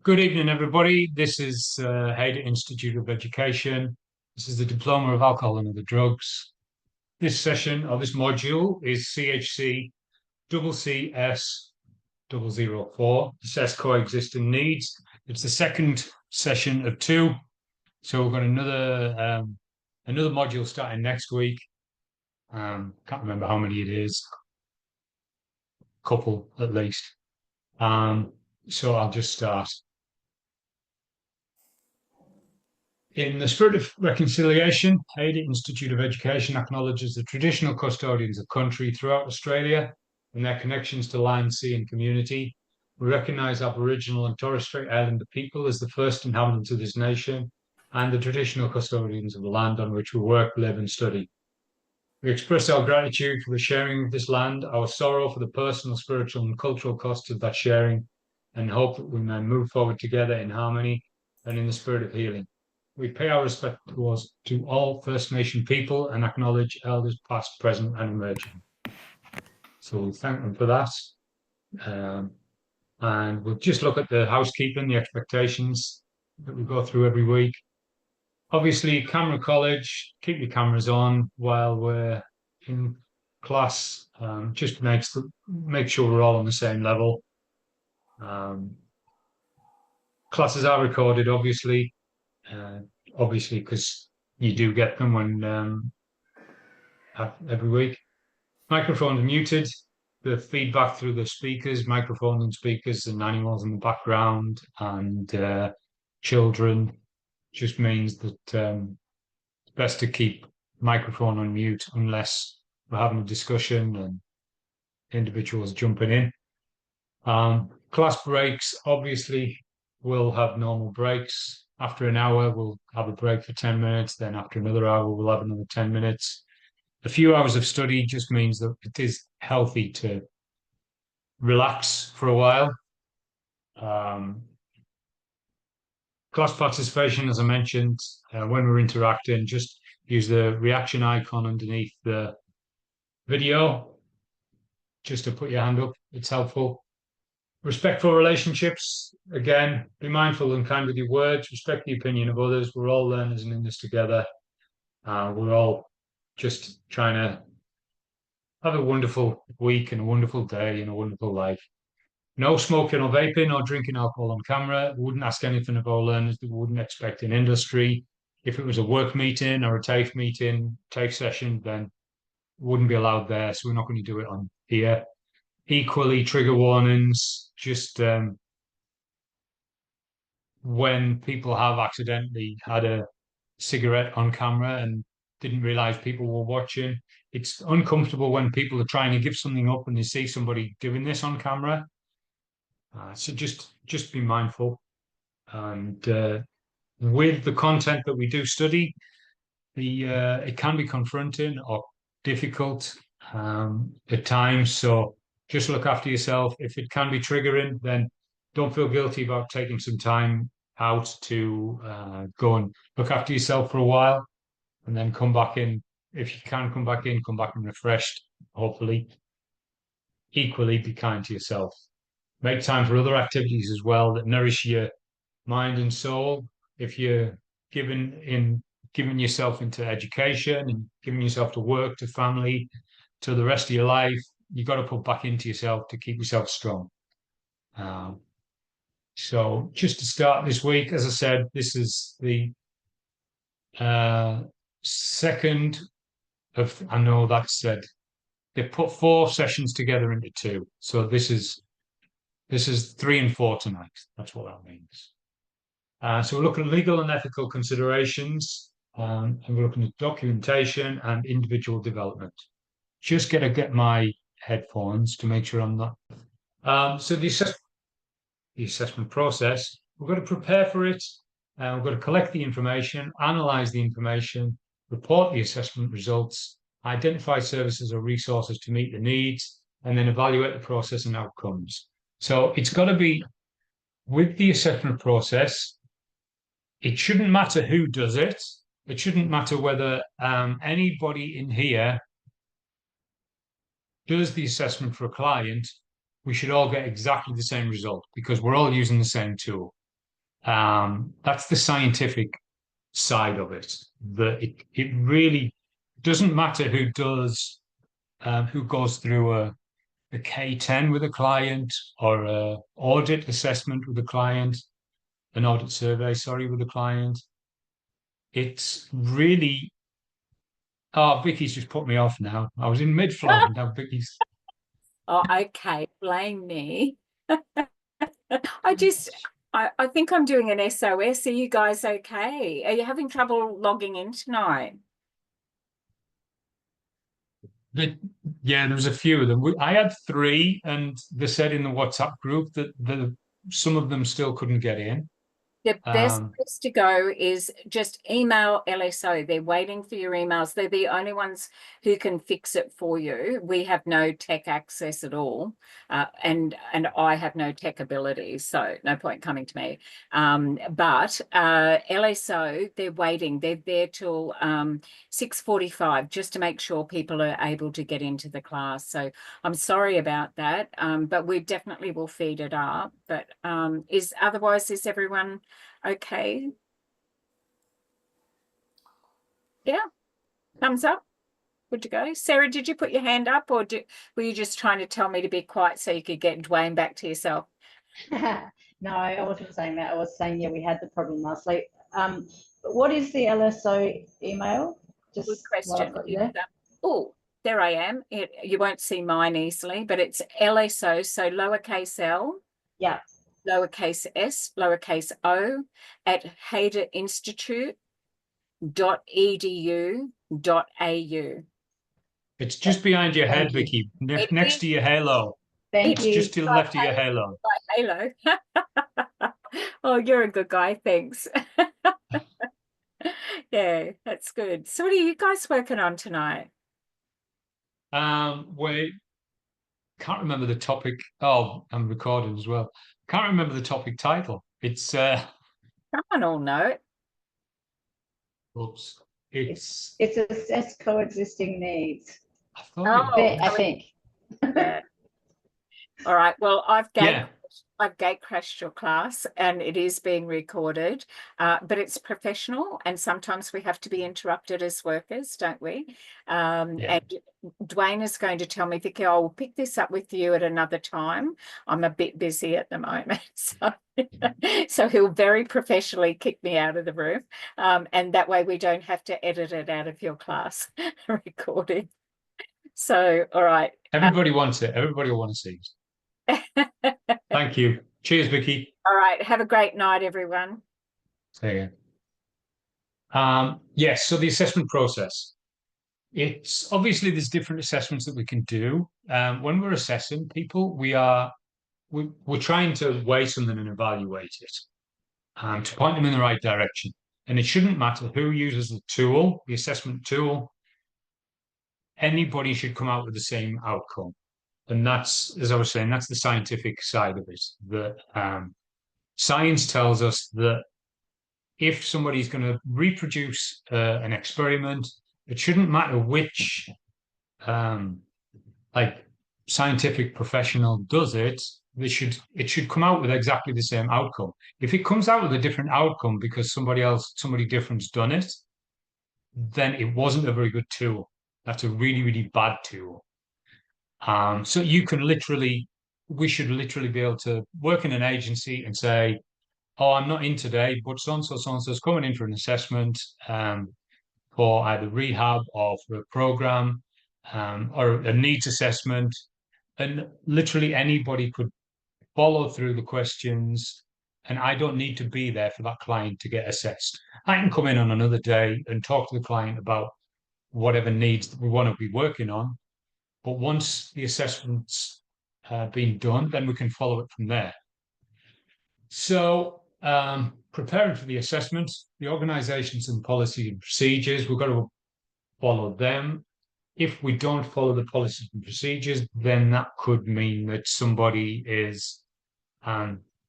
Good evening, everybody. This is Hader Institute of Education. This is the Diploma of Alcohol and Other Drugs. This session or this module is CHCCCS004, Assess Coexisting Needs. It's the second session of two. So we've got another module starting next week. Can't remember how many it is. Couple at least. So I'll just start. In the spirit of reconciliation, Hader Institute of Education acknowledges the traditional custodians of country throughout Australia and their connections to land, sea, and community. We recognise Aboriginal and Torres Strait Islander people as the first inhabitants of this nation and the traditional custodians of the land on which we work, live, and study. We express our gratitude for the sharing of this land, our sorrow for the personal, spiritual, and cultural costs of that sharing, and hope that we may move forward together in harmony and in the spirit of healing. We pay our respect to all First Nation people and acknowledge elders past, present, and emerging. So we thank them for that. And we'll just look at the housekeeping, the expectations that we go through every week. Obviously, camera college, keep your cameras on while we're in class. Just make sure we're all on the same level. Classes are recorded, obviously. Obviously, because you do get them every week. Microphones muted. The feedback through the speakers, microphones and speakers, and animals in the background, and children just means that it's best to keep microphone on mute unless we're having a discussion and individuals jumping in. Class breaks, obviously, we'll have normal breaks. After an hour, we'll have a break for 10 minutes. Then after another hour, we'll have another 10 minutes. A few hours of study just means that it is healthy to relax for a while. Class participation, as I mentioned, when we're interacting, just use the reaction icon underneath the video just to put your hand up. It's helpful. Respectful relationships, again, be mindful and kind with your words, respect the opinion of others. We're all learners and in this together. We're all just trying to have a wonderful week and a wonderful day and a wonderful life. No smoking or vaping or drinking alcohol on camera. We wouldn't ask anything of our learners that we wouldn't expect in industry. If it was a work meeting or a TAFE meeting, TAFE session, then it wouldn't be allowed there. So we're not going to do it on here. Equally, trigger warnings, just when people have accidentally had a cigarette on camera and didn't realize people were watching. It's uncomfortable when people are trying to give something up and they see somebody doing this on camera. So just be mindful. And with the content that we do study, it can be confronting or difficult at times. So just look after yourself. If it can be triggering, then don't feel guilty about taking some time out to go and look after yourself for a while and then come back in. If you can come back in refreshed, hopefully. Equally, be kind to yourself. Make time for other activities as well that nourish your mind and soul. If you're giving yourself into education and giving yourself to work, to family, to the rest of your life, you've got to put back into yourself to keep yourself strong. So just to start this week, as I said, this is the second of, I know that said, they put 4 sessions together into 2. So this is 3 and 4 tonight. That's what that means. So we're looking at legal and ethical considerations, and we're looking at documentation and individual development. Just going to get my headphones to make sure I'm not. So the assessment process, we've got to prepare for it. We've got to collect the information, analyze the information, report the assessment results, identify services or resources to meet the needs, and then evaluate the process and outcomes. So it's got to be with the assessment process. It shouldn't matter who does it. It shouldn't matter whether anybody in here does the assessment for a client. We should all get exactly the same result because we're all using the same tool. That's the scientific side of it. That it really doesn't matter who goes through a K10 with a client or a audit assessment with a client, an audit survey, sorry, with a client. It's really, oh, Vicky's just put me off now. I was in mid-flow and now Vicky's. Oh, okay. Blame me. I just, I think I'm doing an SOS. Are you guys okay? Are you having trouble logging in tonight? But yeah, there was a few of them. I had three, and they said in the WhatsApp group that some of them still couldn't get in. The best Um, place to go is just email LSO. They're waiting for your emails. They're the only ones who can fix it for you. We have no tech access at all, and I have no tech abilities, so no point coming to me. But LSO, they're waiting. They're there till 6:45 just to make sure people are able to get into the class. So I'm sorry about that, but we definitely will feed it up. But is everyone okay? Yeah, thumbs up. Good to go. Sarah, did you put your hand up, or were you just trying to tell me to be quiet so you could get Dwayne back to yourself? No, I wasn't saying that. I was saying, yeah, we had the problem last week. But what is the LSO email? Good Just while I've question. got you there. Oh, there I am. You won't see mine easily, but it's LSO, so lowercase l, Yeah. lowercase s, lowercase o, at hayderinstitute.edu.au. it's just behind your head, Thank you. Vicky, It next is, to your halo. Thank it's It's you. just to the like, left of your halo. Halo. Oh, you're a good guy. Thanks. Yeah, that's good. So what are you guys working on tonight? Wait, can't remember the topic. Oh, I'm recording as well. Can't remember the topic title. It's Someone all know. oops. It's It's assess coexisting needs. I thought it. Oh, I think. yeah. All right. Well, Yeah, I've gate crashed your class, and it is being recorded, but it's professional, and sometimes we have to be interrupted as workers, don't we? yeah. And Dwayne is going to tell me, Vicky, I'll pick this up with you at another time. I'm a bit busy at the moment, so so he'll very professionally kick me out of the room, and that way we don't have to edit it out of your class recording. So, all right. Everybody wants it. Everybody will want to see it. Thank you. Cheers, Vicky. All right. Have a great night, everyone. See you. Yes, so the assessment process. It's obviously there's different assessments that we can do. When we're assessing people, we're trying to weigh something and evaluate it, to point them in the right direction. And it shouldn't matter who uses the tool, the assessment tool. Anybody should come out with the same outcome. And that's, as I was saying, that's the scientific side of it. That science tells us that if somebody's going to reproduce an experiment, it shouldn't matter which um, like scientific professional does it. It should come out with exactly the same outcome. If it comes out with a different outcome because somebody different's done it, then it wasn't a very good tool. That's a really, really bad tool. So we should literally be able to work in an agency and say, oh, I'm not in today, but so and so's coming in for an assessment for either rehab or for a program or a needs assessment. And literally anybody could follow through the questions. And I don't need to be there for that client to get assessed. I can come in on another day and talk to the client about whatever needs that we want to be working on. But once the assessment's been done, then we can follow it from there. So, preparing for the assessment, the organizations and policy and procedures, we've got to follow them. If we don't follow the policies and procedures, then that could mean that somebody is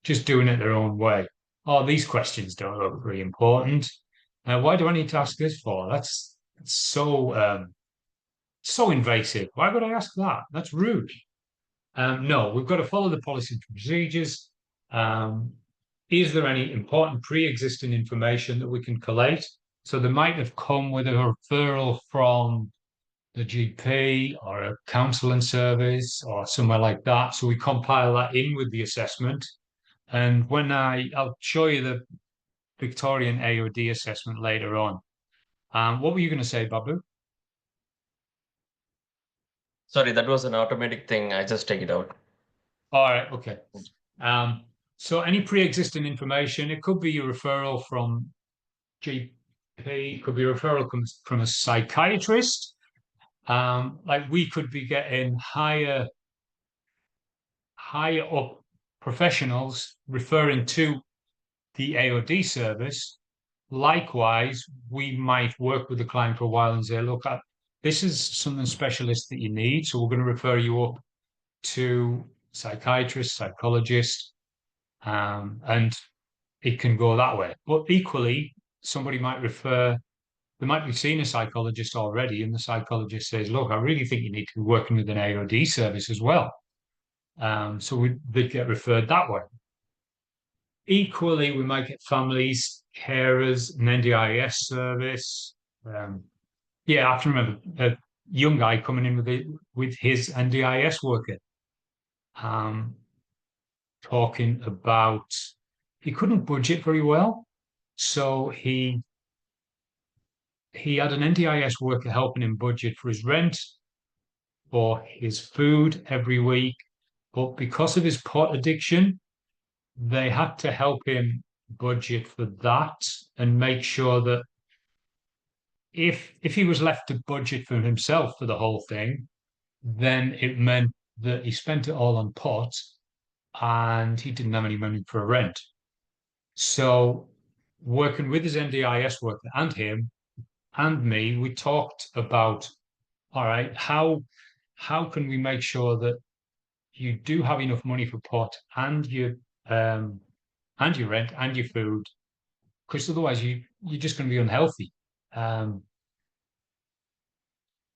just doing it their own way. Oh, these questions don't look very important. Why do I need to ask this for? That's so invasive. Why would I ask that? That's rude. No, we've got to follow the policies and procedures. Um, is there any important pre-existing information that we can collate? So they might have come with a referral from the GP or a counselling service or somewhere like that. So we compile that in with the assessment. And when I'll show you the Victorian AOD assessment later on. What were you going to say, Babu? Sorry, that was an automatic thing. I just take it out. All right, okay. So any pre-existing information, it could be a referral from GP, it could be a referral from a psychiatrist. Like we could be getting higher up professionals referring to the AOD service. Likewise, we might work with the client for a while and say, look, this is something specialist that you need. So we're going to refer you up to psychiatrist, psychologist, and it can go that way. But equally, somebody might they might be seeing a psychologist already, and the psychologist says, look, I really think you need to be working with an AOD service as well. So they'd get referred that way. Equally, we might get families, carers, an NDIS service. Yeah, I can remember a young guy coming in with his NDIS worker, talking about he couldn't budget very well, so he had an NDIS worker helping him budget for his rent, for his food every week, but because of his pot addiction, they had to help him budget for that and make sure that if he was left to budget for himself for the whole thing, then it meant that he spent it all on pot and he didn't have any money for a rent. So working with his NDIS worker and him and me, we talked about, all right, how can we make sure that you do have enough money for pot and your rent and your food, because otherwise you're just going to be unhealthy.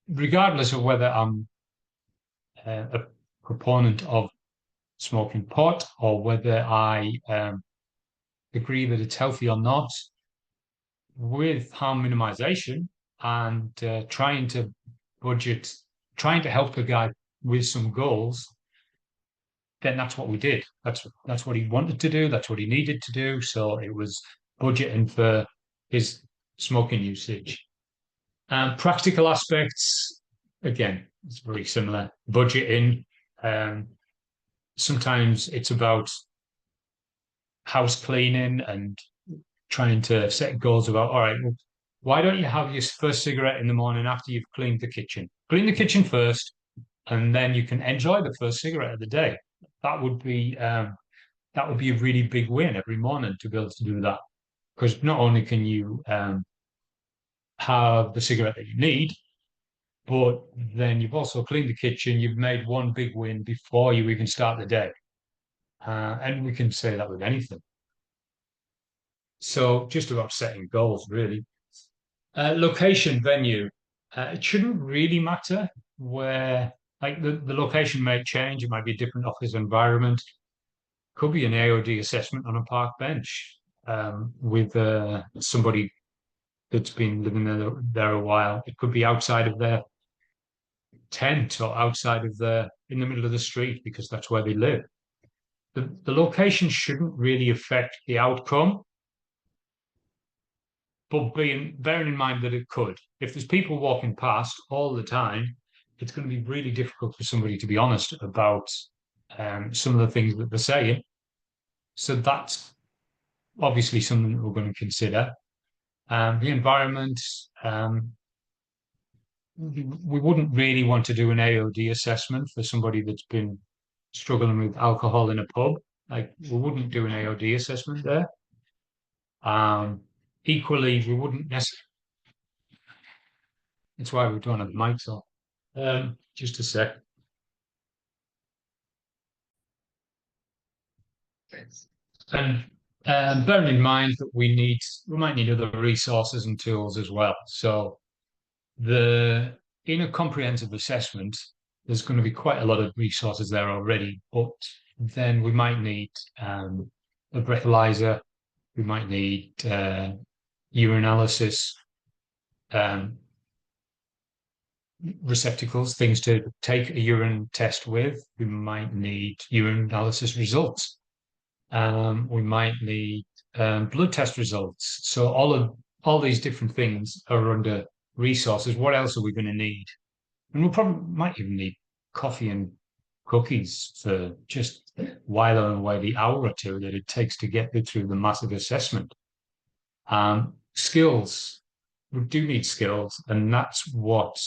Regardless of whether I'm a proponent of smoking pot or whether I agree that it's healthy or not, with harm minimization and trying to budget, trying to help the guy with some goals, then that's what we did. That's what he wanted to do. That's what he needed to do. So it was budgeting for his smoking usage. Practical aspects, again, it's very similar. Budgeting. Sometimes it's about house cleaning and trying to set goals about, all right, well, why don't you have your first cigarette in the morning after you've cleaned the kitchen? Clean the kitchen first, and then you can enjoy the first cigarette of the day. That would be a really big win every morning to be able to do that. Because not only can you have the cigarette that you need, but then you've also cleaned the kitchen, you've made one big win before you even start the day. And we can say that with anything. So just about setting goals, really. Location, venue. It shouldn't really matter where, like the location may change. It might be a different office environment. Could be an AOD assessment on a park bench with somebody that's been living there a while. It could be outside of their tent or outside of in the middle of the street because that's where they live. The location shouldn't really affect the outcome, but bearing in mind that it could. If there's people walking past all the time, it's going to be really difficult for somebody to be honest about some of the things that they're saying. So that's obviously something that we're going to consider. The environment, we wouldn't really want to do an AOD assessment for somebody that's been struggling with alcohol in a pub. Like we wouldn't do an AOD assessment there. Equally, we wouldn't necessarily. That's why we don't have the mics on. Just a sec. And bearing in mind that we might need other resources and tools as well. So in a comprehensive assessment, there's going to be quite a lot of resources there already, but then we might need a a breathalyzer. We might need urinalysis receptacles, things to take a urine test with. We might need urinalysis results. We might need blood test results. So all these different things are under resources. What else are we going to need? And we probably might even need coffee and cookies for just whiling away the hour or two that it takes to get through the massive assessment. Skills. We do need skills, and that's what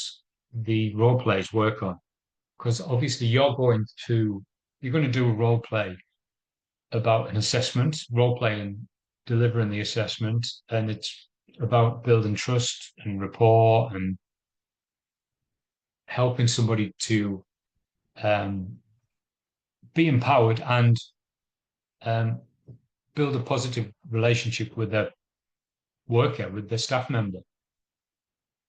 the role plays work on. Because obviously you're going to do a role play about an assessment, role playing, delivering the assessment, and it's about building trust and rapport and helping somebody to be empowered and build a positive relationship with their worker, with their staff member.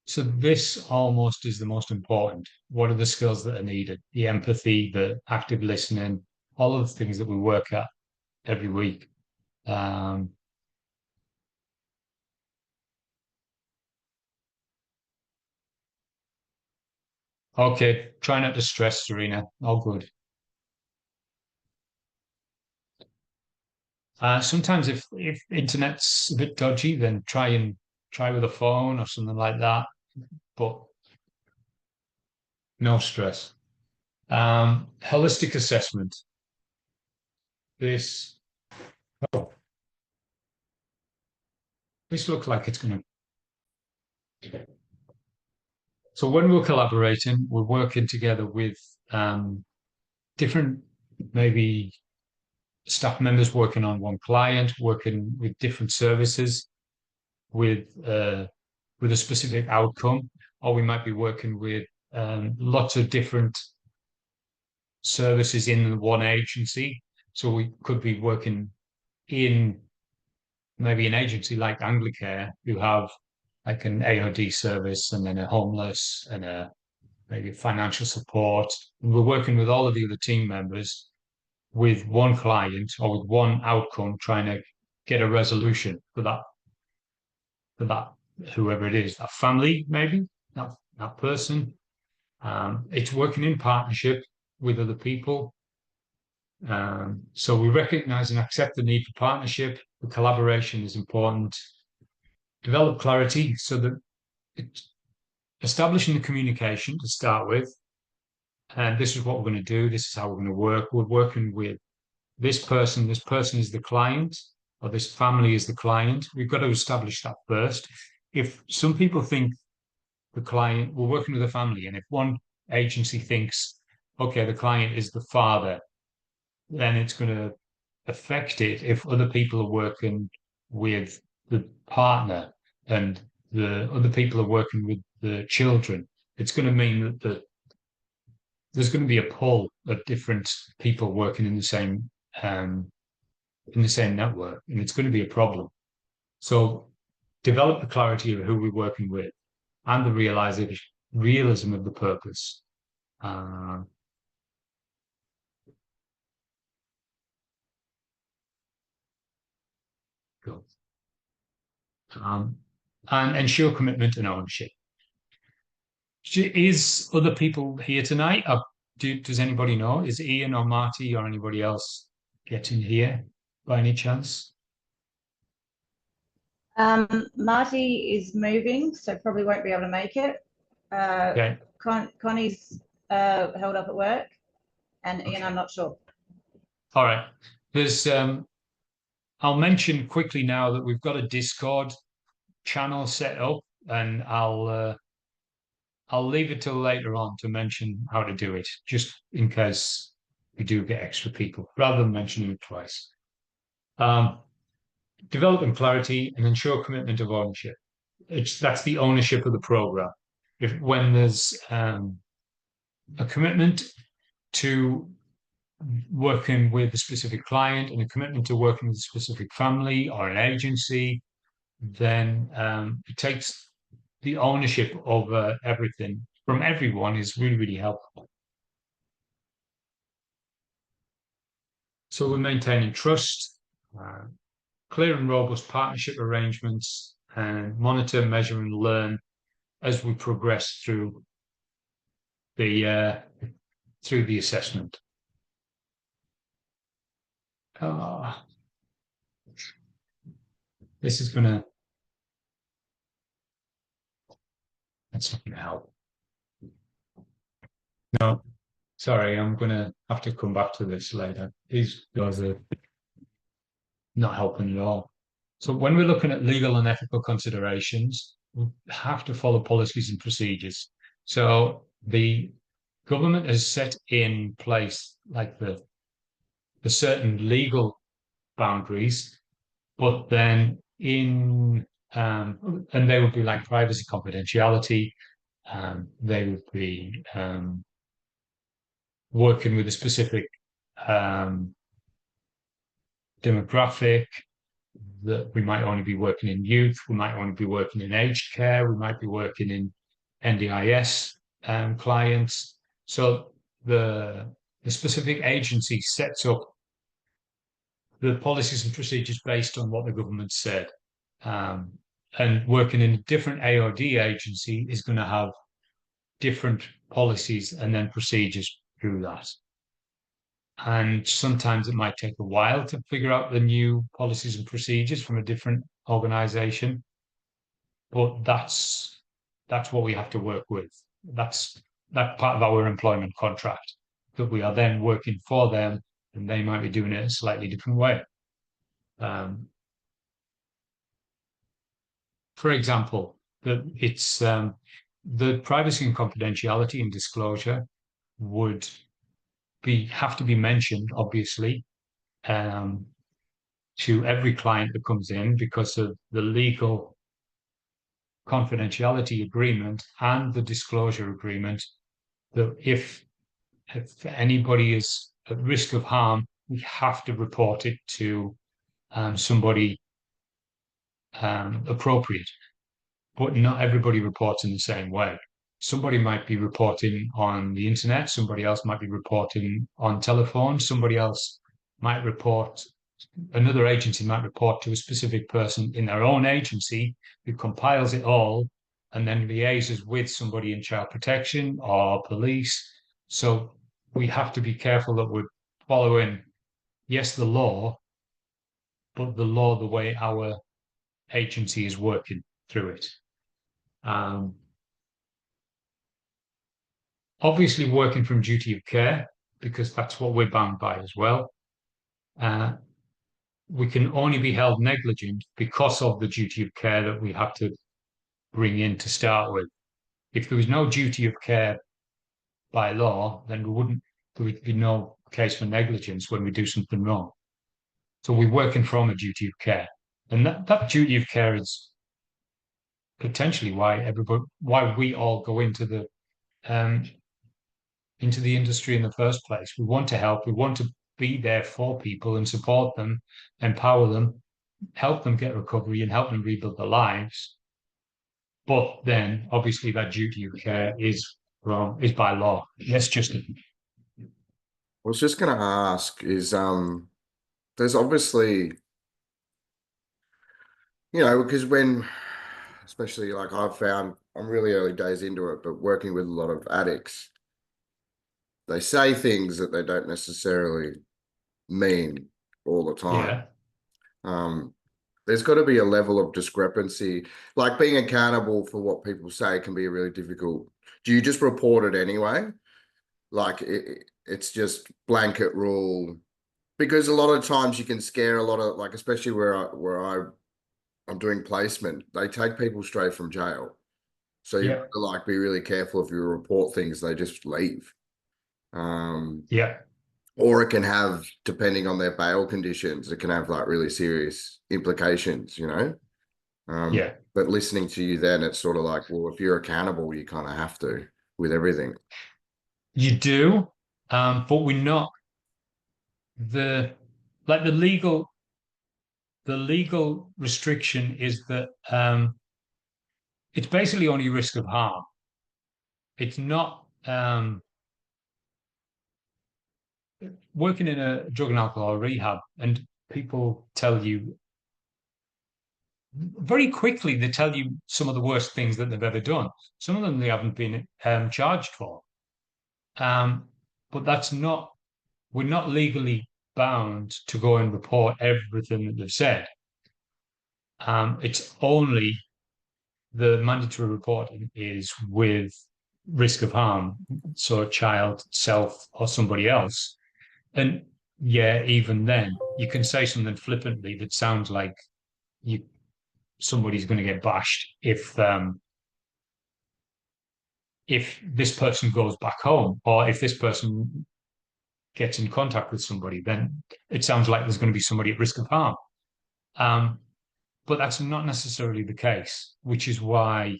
So this almost is the most important. What are the skills that are needed? The empathy, the active listening, all of the things that we work at every week. Okay, try not to stress, Serena. All good. Sometimes if internet's a bit dodgy, then try with a phone or something like that. But no stress. Holistic assessment. This looks like it's going to. So when we're collaborating, we're working together with different, maybe staff members working on one client, working with different services with a specific outcome, or we might be working with lots of different services in one agency. So we could be working in maybe an agency like Anglicare, who have like an AOD service and then a homeless and maybe financial support. And we're working with all of the other team members with one client or with one outcome, trying to get a resolution for that whoever it is, that family, maybe that person. It's working in partnership with other people. So we recognize and accept the need for partnership. The collaboration is important. Develop clarity so that it's establishing the communication to start with. And this is what we're going to do. This is how we're going to work. We're working with this person. This person is the client, or this family is the client. We've got to establish that first. If some people think the client, we're working with a family, and if one agency thinks, okay, the client is the father, then it's going to affect it if other people are working with the partner and the other people are working with the children. It's going to mean that there's going to be a pull of different people working in the same network, and it's going to be a problem. So develop the clarity of who we're working with and the realism of the purpose. Cool. And ensure commitment and ownership. Is other people here tonight? Does anybody know? Is Ian or Marty or anybody else getting here by any chance? Marty is moving, so probably won't be able to make it. Okay. Connie's held up at work, and Ian, I'm not sure. All right. There's I'll mention quickly now that we've got a Discord channel set up, and I'll leave it till later on to mention how to do it, just in case we do get extra people, rather than mentioning it twice. Developing clarity and ensure commitment of ownership. That's the ownership of the program. When there's a commitment to working with a specific client and a commitment to working with a specific family or an agency, then it takes the ownership of everything from everyone is really, really helpful. So we're maintaining trust, clear and robust partnership arrangements, and monitor, measure, and learn as we progress through the assessment. This is gonna. That's not gonna help. No, sorry, I'm gonna have to come back to this later. These guys are not helping at all. So when we're looking at legal and ethical considerations, we have to follow policies and procedures. So the government has set in place like the certain legal boundaries, but then and they would be like privacy, confidentiality. They would be working with a specific demographic, that we might only be working in youth, we might only be working in aged care, we might be working in NDIS clients. So the specific agency sets up the policies and procedures based on what the government said. And working in a different AOD agency is going to have different policies and then procedures through that. And sometimes it might take a while to figure out the new policies and procedures from a different organization. But that's what we have to work with. That's part of our employment contract, that we are then working for them and they might be doing it a slightly different way. For example, it's the privacy and confidentiality and disclosure would have to be mentioned, obviously, to every client that comes in because of the legal confidentiality agreement and the disclosure agreement, that if anybody is at risk of harm, we have to report it to somebody appropriate. But not everybody reports in the same way. Somebody might be reporting on the internet, somebody else might be reporting on telephone, somebody else might report, another agency might report to a specific person in their own agency who compiles it all and then liaises with somebody in child protection or police. So we have to be careful that we're following, yes, the law, but the law the way our agency is working through it. Obviously working from duty of care, because that's what we're bound by as well. We can only be held negligent because of the duty of care that we have to bring in to start with. If there was no duty of care by law, then there would be no case for negligence when we do something wrong. So we're working from a duty of care. And that duty of care is potentially why we all go into the industry in the first place. We want to help. We want to be there for people and support them, empower them, help them get recovery and help them rebuild their lives. But then obviously that duty of care is by law. Yes, Justin. I was just going to ask is, there's obviously, because especially like I've found, I'm really early days into it, but working with a lot of addicts, they say things that they don't necessarily mean all the time. Yeah. There's got to be a level of discrepancy, like being accountable for what people say can be really difficult. Do you just report it anyway? Like it's just blanket rule, because a lot of times you can scare a lot of, like, especially where I'm doing placement, they take people straight from jail. So you have to like be really careful if you report things, they just leave. Or it can have, depending on their bail conditions, it can have like really serious implications, But listening to you then, it's sort of like, well, if you're accountable, you kind of have to with everything. You do, but we're not the legal restriction is that it's basically only risk of harm. It's not working in a drug and alcohol rehab, and people tell you very quickly, they tell you some of the worst things that they've ever done. Some of them they haven't been charged for. But that's not, we're not legally bound to go and report everything that they've said. It's only the mandatory reporting is with risk of harm, so a child, self, or somebody else. And yeah, even then, you can say something flippantly that sounds like somebody's going to get bashed if this person goes back home, or if this person gets in contact with somebody, then it sounds like there's going to be somebody at risk of harm. But that's not necessarily the case, which is why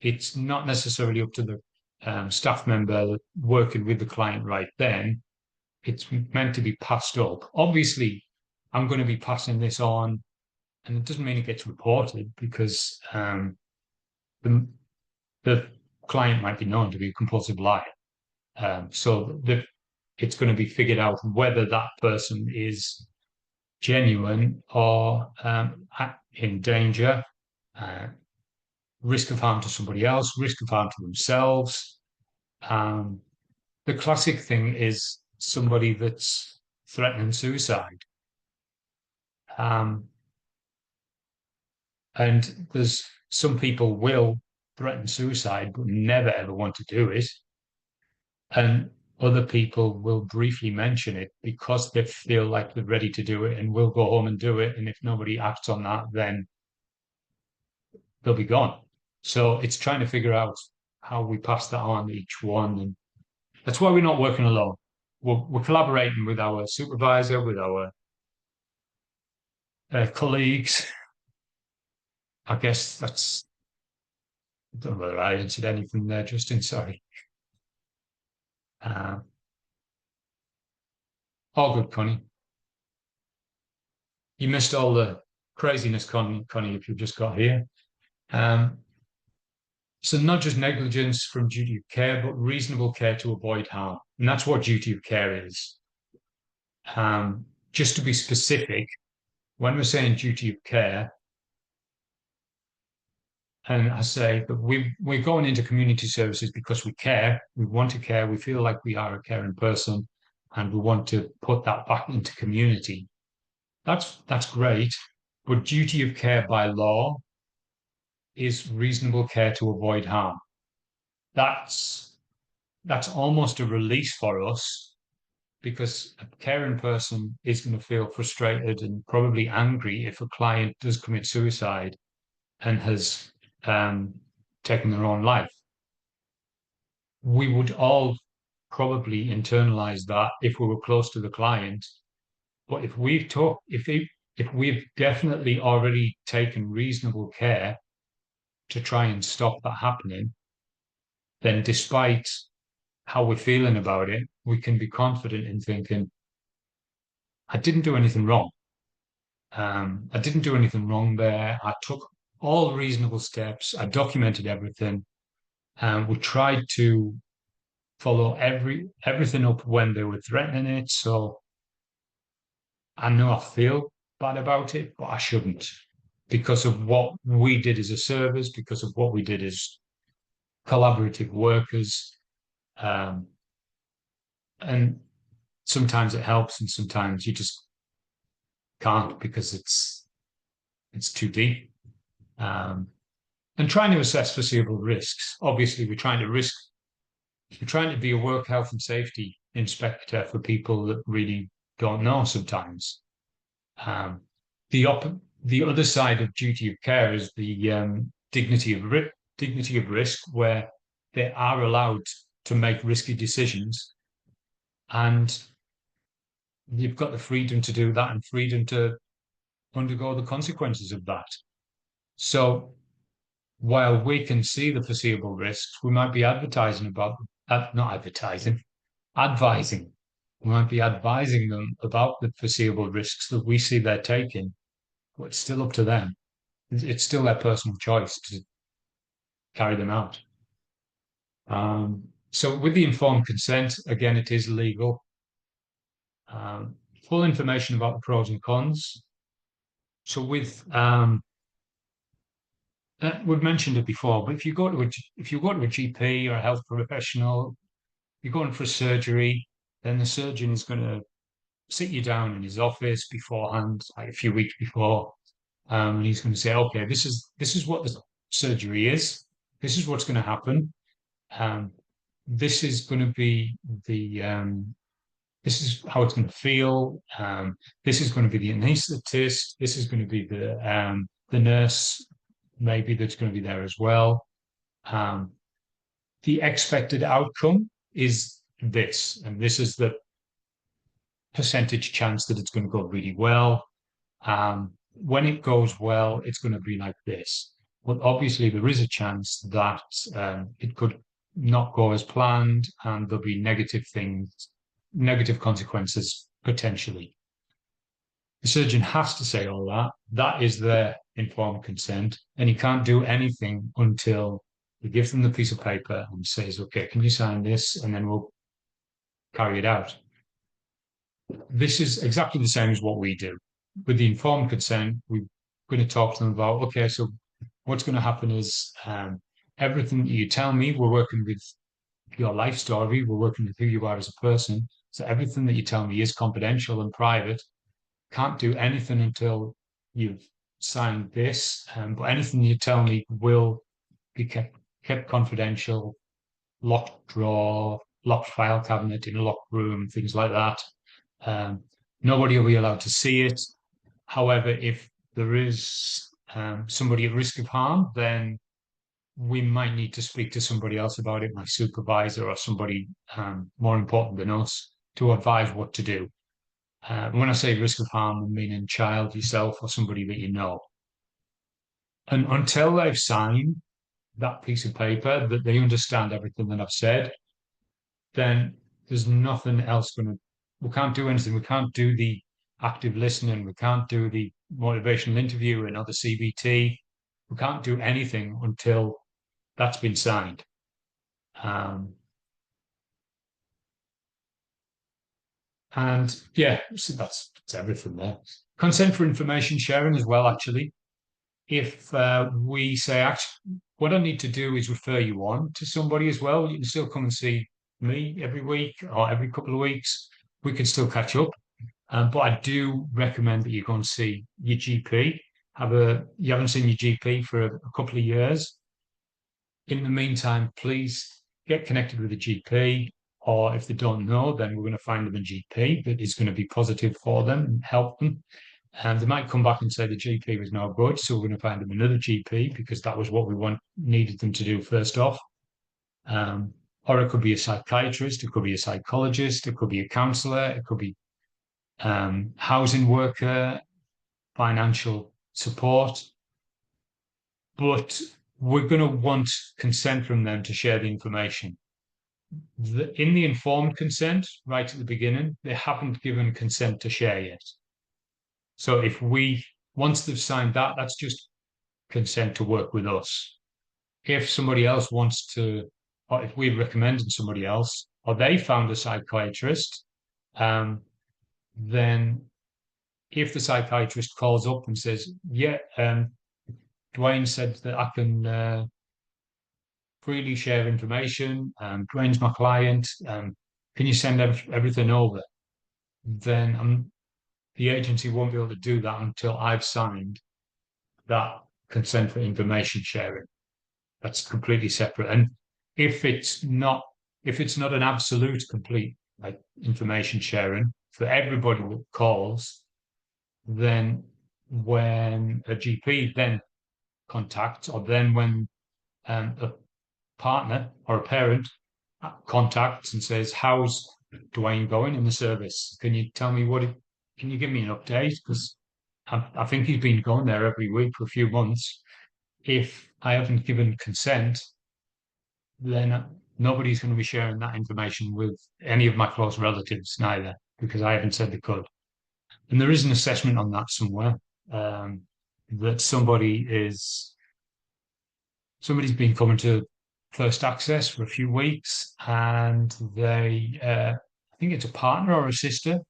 it's not necessarily up to the staff member working with the client right then. It's meant to be passed up. Obviously, I'm going to be passing this on, and it doesn't mean it gets reported, because the client might be known to be a compulsive liar. So it's going to be figured out whether that person is genuine or in danger, risk of harm to somebody else, risk of harm to themselves. The classic thing is somebody that's threatening suicide. And there's some people will threaten suicide but never ever want to do it. And other people will briefly mention it because they feel like they're ready to do it and will go home and do it. And if nobody acts on that, then they'll be gone. So it's trying to figure out how we pass that on to each one. And that's why we're not working alone. We're collaborating with our supervisor, with our colleagues. I guess that's, I don't know whether I answered anything there, Justin, sorry. All good, Connie. You missed all the craziness, Connie, if you've just got here. So not just negligence from duty of care, but reasonable care to avoid harm. And that's what duty of care is. Just to be specific, when we're saying duty of care, and I say that we're going into community services because we care, we want to care, we feel like we are a caring person, and we want to put that back into community. That's great, but duty of care by law is reasonable care to avoid harm. That's almost a release for us, because a caring person is going to feel frustrated and probably angry if a client does commit suicide and has taken their own life. We would all probably internalize that if we were close to the client. But if we've definitely already taken reasonable care to try and stop that happening, then despite how we're feeling about it, we can be confident in thinking, I didn't do anything wrong. I didn't do anything wrong there. I took all reasonable steps. I documented everything. We tried to follow everything up when they were threatening it. So I know I feel bad about it, but I shouldn't, because of what we did as a service, because of what we did as collaborative workers. And sometimes it helps, and sometimes you just can't because it's too deep. And trying to assess foreseeable risks. Obviously, we're trying to be a work health and safety inspector for people that really don't know sometimes. The other side of duty of care is the dignity of risk, where they are allowed to make risky decisions, and you've got the freedom to do that and freedom to undergo the consequences of that. So while we can see the foreseeable risks, we might be advising. We might be advising them about the foreseeable risks that we see they're taking, but it's still up to them. It's still their personal choice to carry them out. So with the informed consent, again, it is legal. full information about the pros and cons. So with we've mentioned it before, but if you go to a GP or a health professional, you're going for surgery, then the surgeon is going to sit you down in his office beforehand, like a few weeks before, and he's going to say, okay, this is what the surgery is. This is what's going to happen. This is going to be the this is how it's going to feel. This is going to be the anaesthetist. This is going to be the nurse, maybe that's going to be there as well. The expected outcome is this, and this is the percentage chance that it's going to go really well. When it goes well, it's going to be like this. But obviously, there is a chance that it could not go as planned, and there'll be negative consequences potentially. The surgeon has to say all that. That is their informed consent, and he can't do anything until he gives them the piece of paper and says, okay, can you sign this? And then we'll carry it out. This is exactly the same as what we do. With the informed consent, we're going to talk to them about, okay, so what's going to happen is everything that you tell me, we're working with your life story, we're working with who you are as a person. So everything that you tell me is confidential and private. Can't do anything until you've signed this. But anything you tell me will be kept confidential, locked drawer, locked file cabinet in a locked room, things like that. Nobody will be allowed to see it. However, if there is somebody at risk of harm, then we might need to speak to somebody else about it, my supervisor or somebody more important than us, to advise what to do. When I say risk of harm, I mean in child, yourself, or somebody that you know. And until they've signed that piece of paper, that they understand everything that I've said, then there's nothing else we can't do anything. We can't do the active listening. We can't do the motivational interviewing or the CBT. We can't do anything until that's been signed. And yeah, so that's everything there. Consent for information sharing as well, actually. If we say, actually, what I need to do is refer you on to somebody as well, you can still come and see me every week or every couple of weeks. We can still catch up. But I do recommend that you go and see your GP. You haven't seen your GP for a couple of years. In the meantime, please get connected with a GP, or if they don't know, then we're going to find them a GP that is going to be positive for them and help them. And they might come back and say the GP was no good, so we're going to find them another GP because that was what we needed them to do first off. Or it could be a psychiatrist, it could be a psychologist, it could be a counsellor, it could be housing worker, financial support. But we're going to want consent from them to share the information. In the informed consent, right at the beginning, they haven't given consent to share yet. So once they've signed that, that's just consent to work with us. If somebody else wants to, or if we've recommended somebody else, or they found a psychiatrist, then if the psychiatrist calls up and says, yeah, Dwayne said that I can freely share information, Dwayne's my client, can you send everything over? Then the agency won't be able to do that until I've signed that consent for information sharing. That's completely separate. And if it's not an absolute complete like information sharing for everybody that calls, then when a GP then contacts, or then when a partner or a parent contacts and says, how's Dwayne going in the service? Can you tell me can you give me an update? Because I think he's been going there every week for a few months. If I haven't given consent, then nobody's going to be sharing that information with any of my close relatives neither, because I haven't said they could. And there is an assessment on that somewhere, that somebody's been coming to First Access for a few weeks, and I think it's a partner or a sister,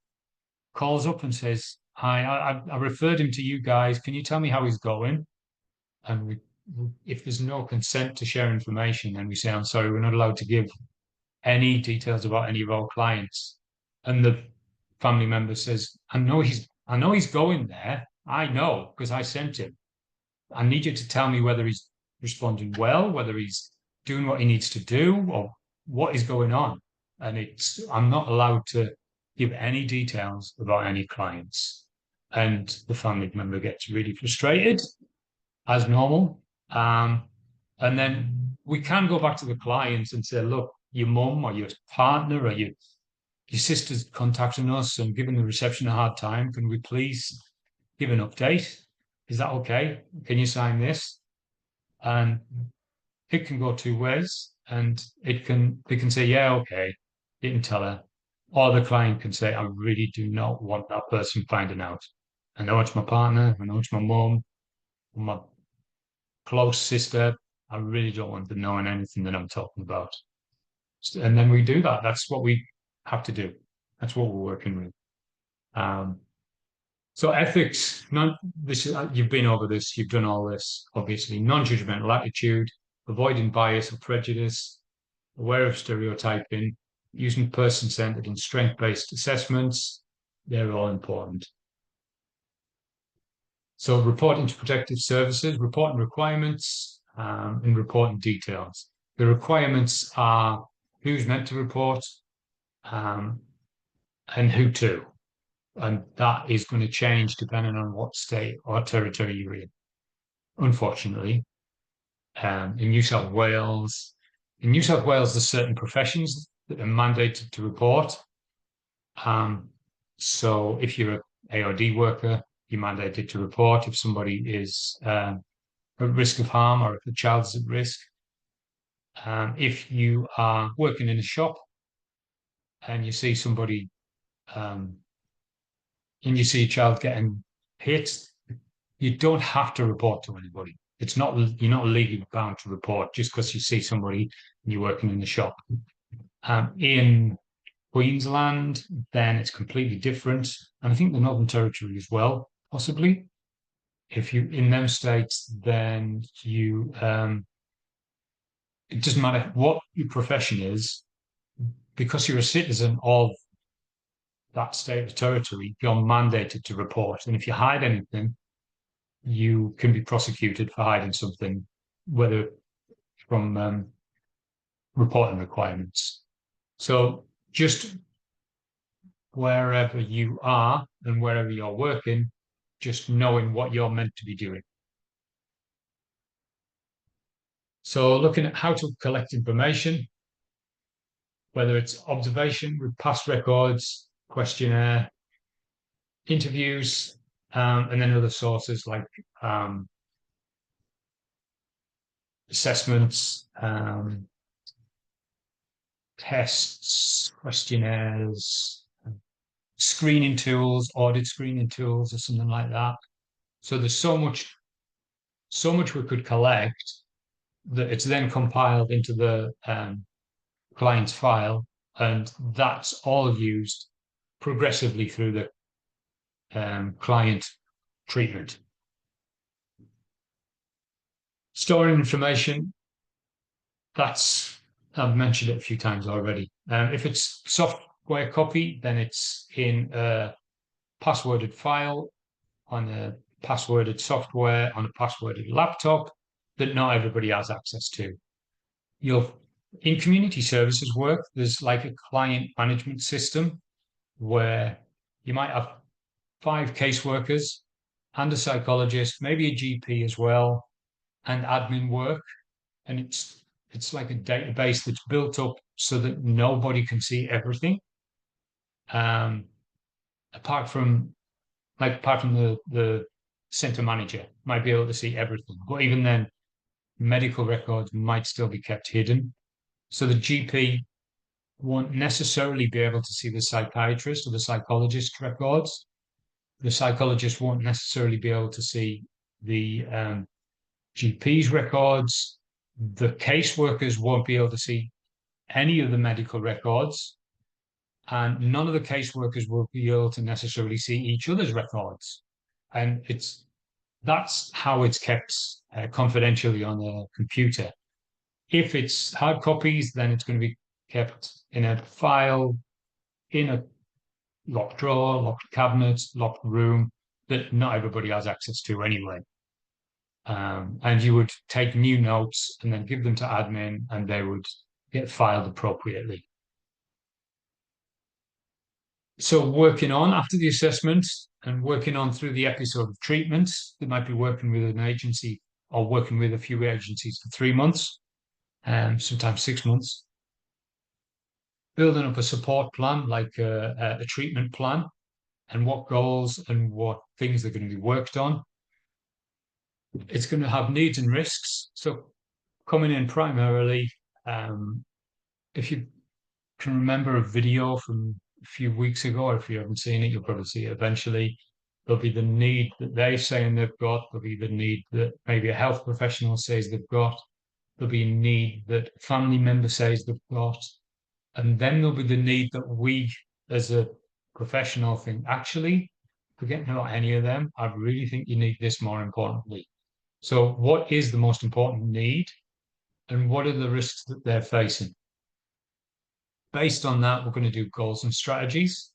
calls up and says, "Hi, I referred him to you guys. Can you tell me how he's going?" And if there's no consent to share information, then we say, "I'm sorry, we're not allowed to give any details about any of our clients." And the family member says, I know he's going there. I know because I sent him. I need you to tell me whether he's responding well, whether he's doing what he needs to do, or what is going on." And I'm not allowed to give any details about any clients. And the family member gets really frustrated, as normal. And then we can go back to the clients and say, "Look, your mum or your partner or your sister's contacting us and giving the reception a hard time. Can we please give an update? Is that okay? Can you sign this?" And it can go two ways, and they can say, "Yeah, okay." You can tell her, or the client can say, "I really do not want that person finding out. I know it's my partner, I know it's my mum, my close sister. I really don't want them knowing anything that I'm talking about." And then we do that. That's what we have to do. That's what we're working with. So ethics, you've been over this, you've done all this, obviously. Non-judgmental attitude, avoiding bias or prejudice, aware of stereotyping, using person-centered and strength-based assessments. They're all important. So reporting to protective services, reporting requirements, and reporting details. The requirements are who's meant to report, and who to. And that is going to change depending on what state or territory you're in. Unfortunately, in New South Wales, there's certain professions that are mandated to report. So if you're an AOD worker, you're mandated to report if somebody is at risk of harm or if the child is at risk. If you are working in a shop and you see somebody and you see a child getting hit, you don't have to report to anybody. You're not legally bound to report just because you see somebody and you're working in the shop. In Queensland, then it's completely different. And I think the Northern Territory as well, possibly. If you in them states, then you it doesn't matter what your profession is, because you're a citizen of that state or territory, you're mandated to report. And if you hide anything, you can be prosecuted for hiding something, whether from reporting requirements. So just wherever you are and wherever you're working, just knowing what you're meant to be doing. So looking at how to collect information, whether it's observation with past records, questionnaire, interviews, and then other sources like assessments, tests, questionnaires, screening tools, audit screening tools, or something like that. So there's so much we could collect that it's then compiled into the client's file, and that's all used progressively through the client treatment. Storing information, I've mentioned it a few times already. If it's software copy, then it's in a passworded file on a passworded software on a passworded laptop that not everybody has access to. In community services work, there's like a client management system where you might have 5 caseworkers and a psychologist, maybe a GP as well, and admin work. And it's like a database that's built up so that nobody can see everything. Apart from the center manager might be able to see everything. But even then, medical records might still be kept hidden. So the GP won't necessarily be able to see the psychiatrist or the psychologist records. The psychologist won't necessarily be able to see the GP's records. The caseworkers won't be able to see any of the medical records. and none of the caseworkers will be able to necessarily see each other's records. And that's how it's kept confidentially on a computer. If it's hard copies, then it's going to be kept in a file, in a locked drawer, locked cabinet, locked room that not everybody has access to anyway. And you would take new notes and then give them to admin, and they would get filed appropriately. So working on after the assessment and working on through the episode of treatment, they might be working with an agency or working with a few agencies for 3 months, and sometimes 6 months. Building up a support plan, like a treatment plan, and what goals and what things are going to be worked on. It's going to have needs and risks. So coming in primarily, if you can remember a video from a few weeks ago, or if you haven't seen it, you'll probably see it eventually. There'll be the need that they're saying they've got. There'll be the need that maybe a health professional says they've got. There'll be a need that a family member says they've got. And then there'll be the need that we, as a professional, think, actually, forgetting about any of them, I really think you need this more importantly. So what is the most important need, and what are the risks that they're facing? Based on that, we're going to do goals and strategies.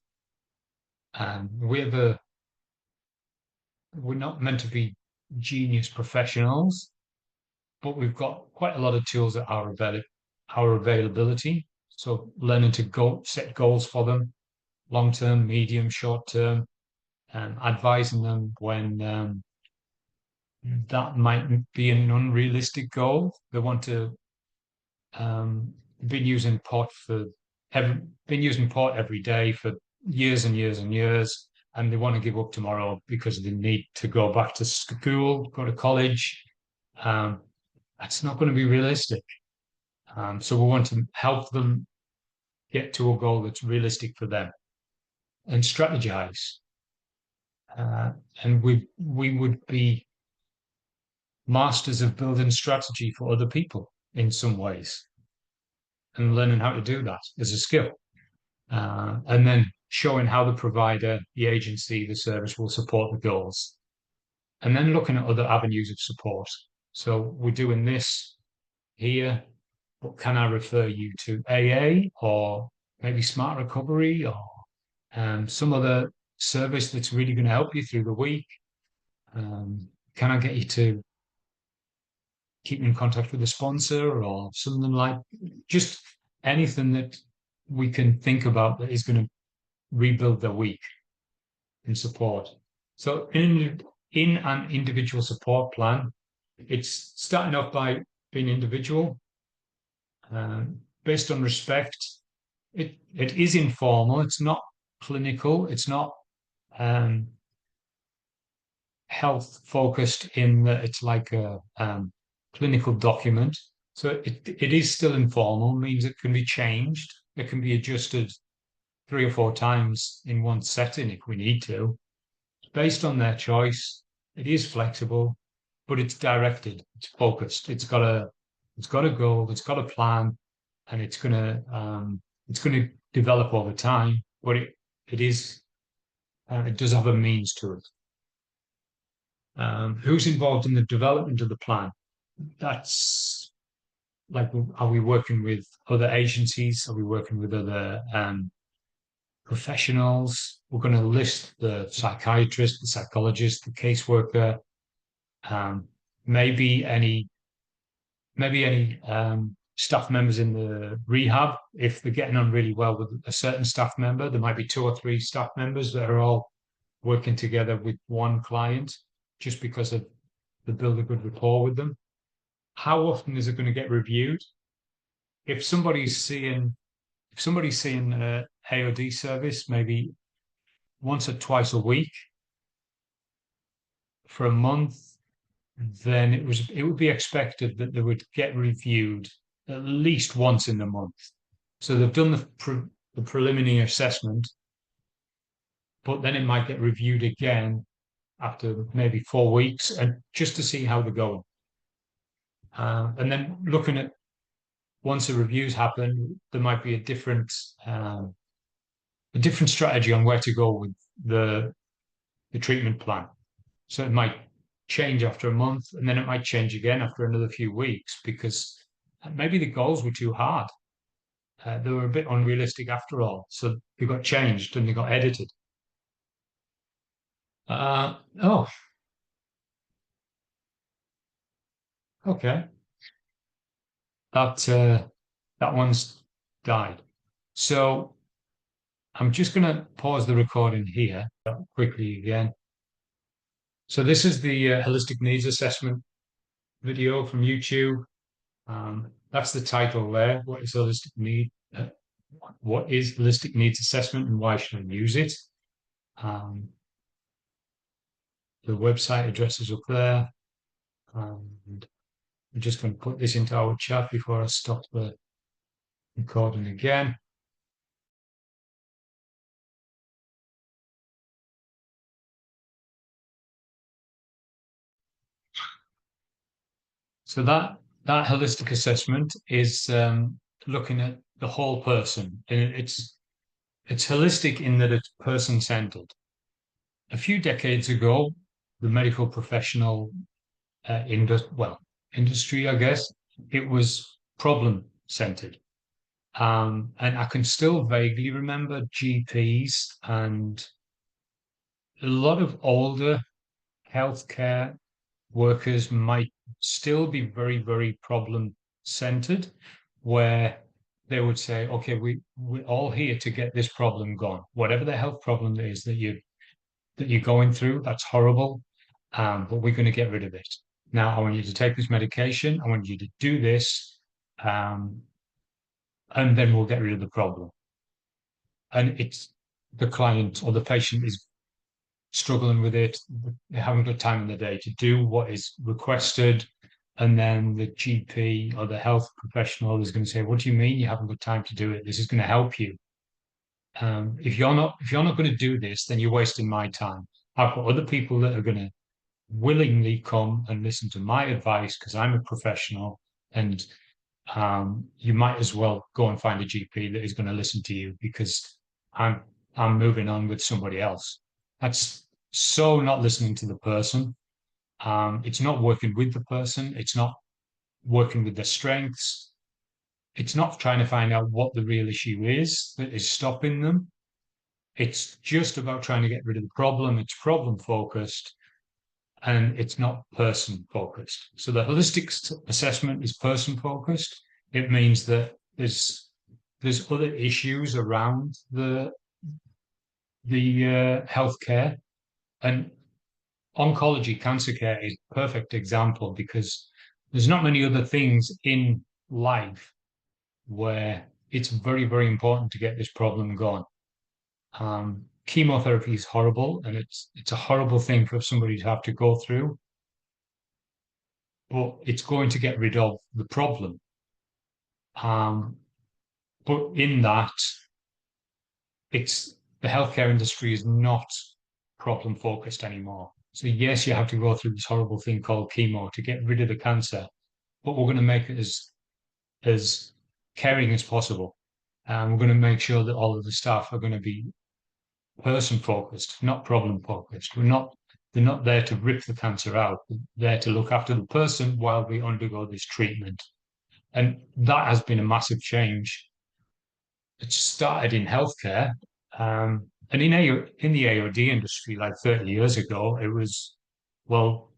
And we're not meant to be genius professionals, but we've got quite a lot of tools at our availability. So learning to set goals for them, long-term, medium, short-term, and advising them when that might be an unrealistic goal. They want to been using pot every day for years and years and years, and they want to give up tomorrow because they need to go back to school, go to college. That's not going to be realistic. So we want to help them get to a goal that's realistic for them and strategize. And we would be masters of building strategy for other people in some ways, and learning how to do that as a skill. And then showing how the provider, the agency, the service will support the goals. And then looking at other avenues of support. So we're doing this here, but can I refer you to AA or maybe Smart Recovery or some other service that's really going to help you through the week? Can I get you to keep in contact with a sponsor or something like just anything that we can think about that is going to rebuild their week in support. So in an individual support plan, it's starting off by being individual, based on respect. It is informal. It's not clinical. It's not health focused in that it's like a clinical document. So it is still informal, means it can be changed. It can be adjusted 3 or 4 times in one setting if we need to. Based on their choice, it is flexible, but it's directed, it's focused. It's got a goal, it's got a plan, and it's gonna develop over time. But it does have a means to it. Who's involved in the development of the plan? That's like, are we working with other agencies? Are we working with other professionals? We're going to list the psychiatrist, the psychologist, the caseworker, maybe any staff members in the rehab. If they're getting on really well with a certain staff member, there might be 2 or 3 staff members that are all working together with one client just because of they build a good rapport with them. How often is it going to get reviewed? If somebody's seeing an AOD service maybe once or twice a week for a month, then it would be expected that they would get reviewed at least once in the month. So they've done the preliminary assessment, but then it might get reviewed again after maybe 4 weeks, and just to see how they're going. And then looking at, once the reviews happen, there might be a different a different strategy on where to go with the treatment plan. So it might change after a month, and then it might change again after another few weeks because maybe the goals were too hard. They were a bit unrealistic after all. So they got changed and they got edited. Oh, okay. That one's died. So I'm just going to pause the recording here quickly again. So this is the holistic needs assessment video from YouTube. That's the title there. What is holistic need? What is holistic needs assessment and why should I use it? The website address is up there. And I'm just going to put this into our chat before I stop the recording again. So that holistic assessment is looking at the whole person, and it's holistic in that it's person-centered. A few decades ago, the medical professional industry, I guess, it was problem-centered. And I can still vaguely remember GPs and a lot of older healthcare workers might still be very, very problem-centered, where they would say, okay, we're all here to get this problem gone. Whatever the health problem is that you're going through, that's horrible, but we're going to get rid of it. Now, I want you to take this medication. I want you to do this, and then we'll get rid of the problem. And it's the client or the patient is struggling with it. They haven't got time in the day to do what is requested. And then the GP or the health professional is going to say, what do you mean you haven't got time to do it? This is going to help you. If you're not going to do this, then you're wasting my time. I've got other people that are going to willingly come and listen to my advice because I'm a professional, and you might as well go and find a GP that is going to listen to you because I'm moving on with somebody else. That's so not listening to the person. It's not working with the person. It's not working with their strengths. It's not trying to find out what the real issue is that is stopping them. It's just about trying to get rid of the problem. It's problem focused and it's not person focused. So the holistic assessment is person focused. It means that there's other issues around the healthcare, and oncology, cancer care is a perfect example because there's not many other things in life where it's very, very important to get this problem gone. Chemotherapy is horrible, and it's a horrible thing for somebody to have to go through, but it's going to get rid of the problem. But in that, the healthcare industry is not problem focused anymore. So yes, you have to go through this horrible thing called chemo to get rid of the cancer, but we're going to make it as caring as possible. And we're going to make sure that all of the staff are going to be person focused, not problem focused. They're not there to rip the cancer out. They're there to look after the person while we undergo this treatment. And that has been a massive change. It started in healthcare. And in the AOD industry, like 30 years ago, it was, well,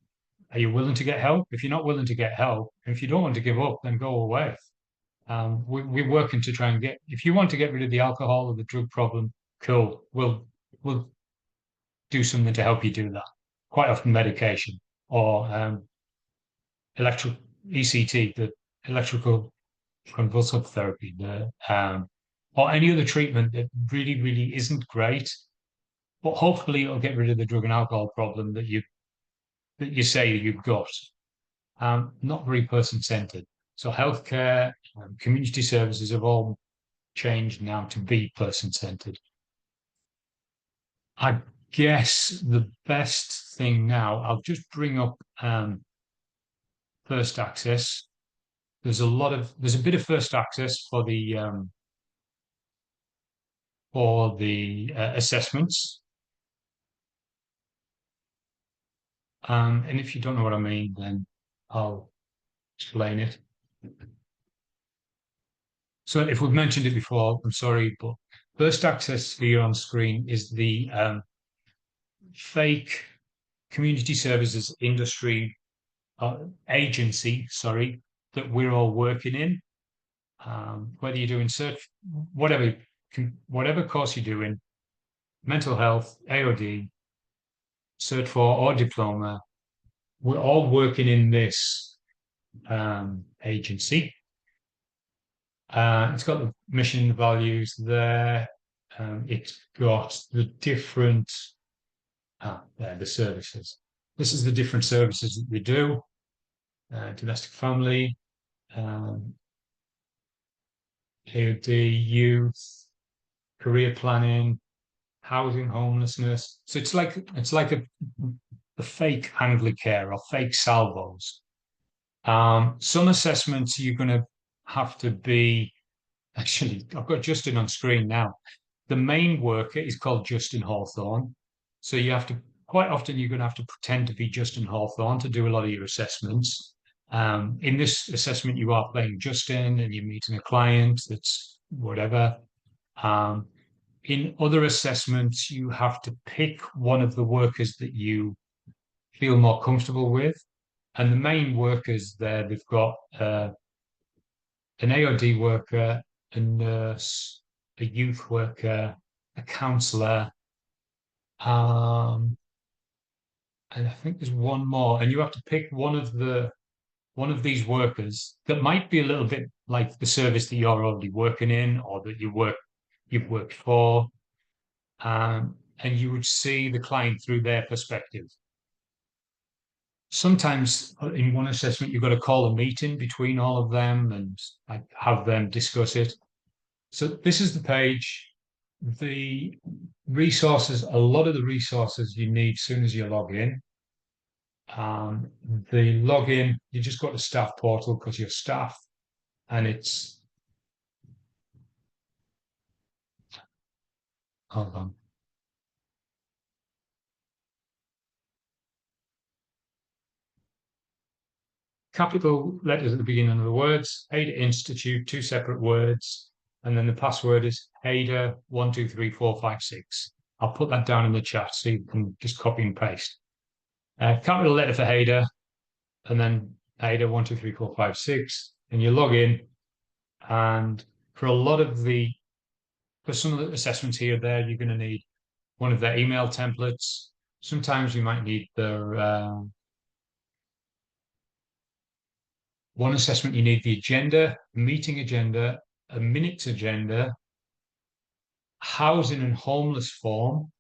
are you willing to get help? If you're not willing to get help, if you don't want to give up, then go away. We're working to try and if you want to get rid of the alcohol or the drug problem, cool. We'll do something to help you do that. Quite often medication or ECT, the electrical convulsive therapy, or any other treatment that really, really isn't great, but hopefully it'll get rid of the drug and alcohol problem that you say you've got. Not very person-centered. So healthcare, community services have all changed now to be person-centered. I guess the best thing now, I'll just bring up first access. There's a bit of first access for the for the assessments. And if you don't know what I mean, then I'll explain it. So if we've mentioned it before, I'm sorry, but First Access here on screen is the fake community services industry agency, sorry, that we're all working in. Whether you're doing whatever course you're doing, mental health, AOD, Cert 4 or diploma, we're all working in this agency. It's got the mission values there. It's got the different the services. This is the different services that we do. Domestic family, AOD, youth, career planning, housing, homelessness. So it's like a fake Anglicare or fake salvos. Some assessments you're going to have to be. Actually, I've got Justin on screen now. The main worker is called Justin Hawthorne. So you have to, quite often, you're going to have to pretend to be Justin Hawthorne to do a lot of your assessments. In this assessment, you are playing Justin and you're meeting a client that's whatever. In other assessments, you have to pick one of the workers that you feel more comfortable with. And the main workers there, they've got an AOD worker, a nurse, a youth worker, a counsellor, and I think there's one more. And you have to pick one of these workers that might be a little bit like the service that you're already working in or that you've worked for. And you would see the client through their perspective. Sometimes in one assessment, you've got to call a meeting between all of them and like, have them discuss it. So this is the page. The resources, a lot of the resources you need as soon as you log in. The login, you just got the staff portal because you're staff, and it's, hold on. Capital letters at the beginning of the words, Ada Institute, 2 separate words, and then the password is Ada 123456. I'll put that down in the chat so you can just copy and paste. Capital letter for Ada, and then Ada 123456, and you log in. And for some of the assessments here, there, you're going to need one of their email templates. Sometimes you might need their one assessment, you need the agenda, meeting agenda, a minutes agenda, housing and homeless form.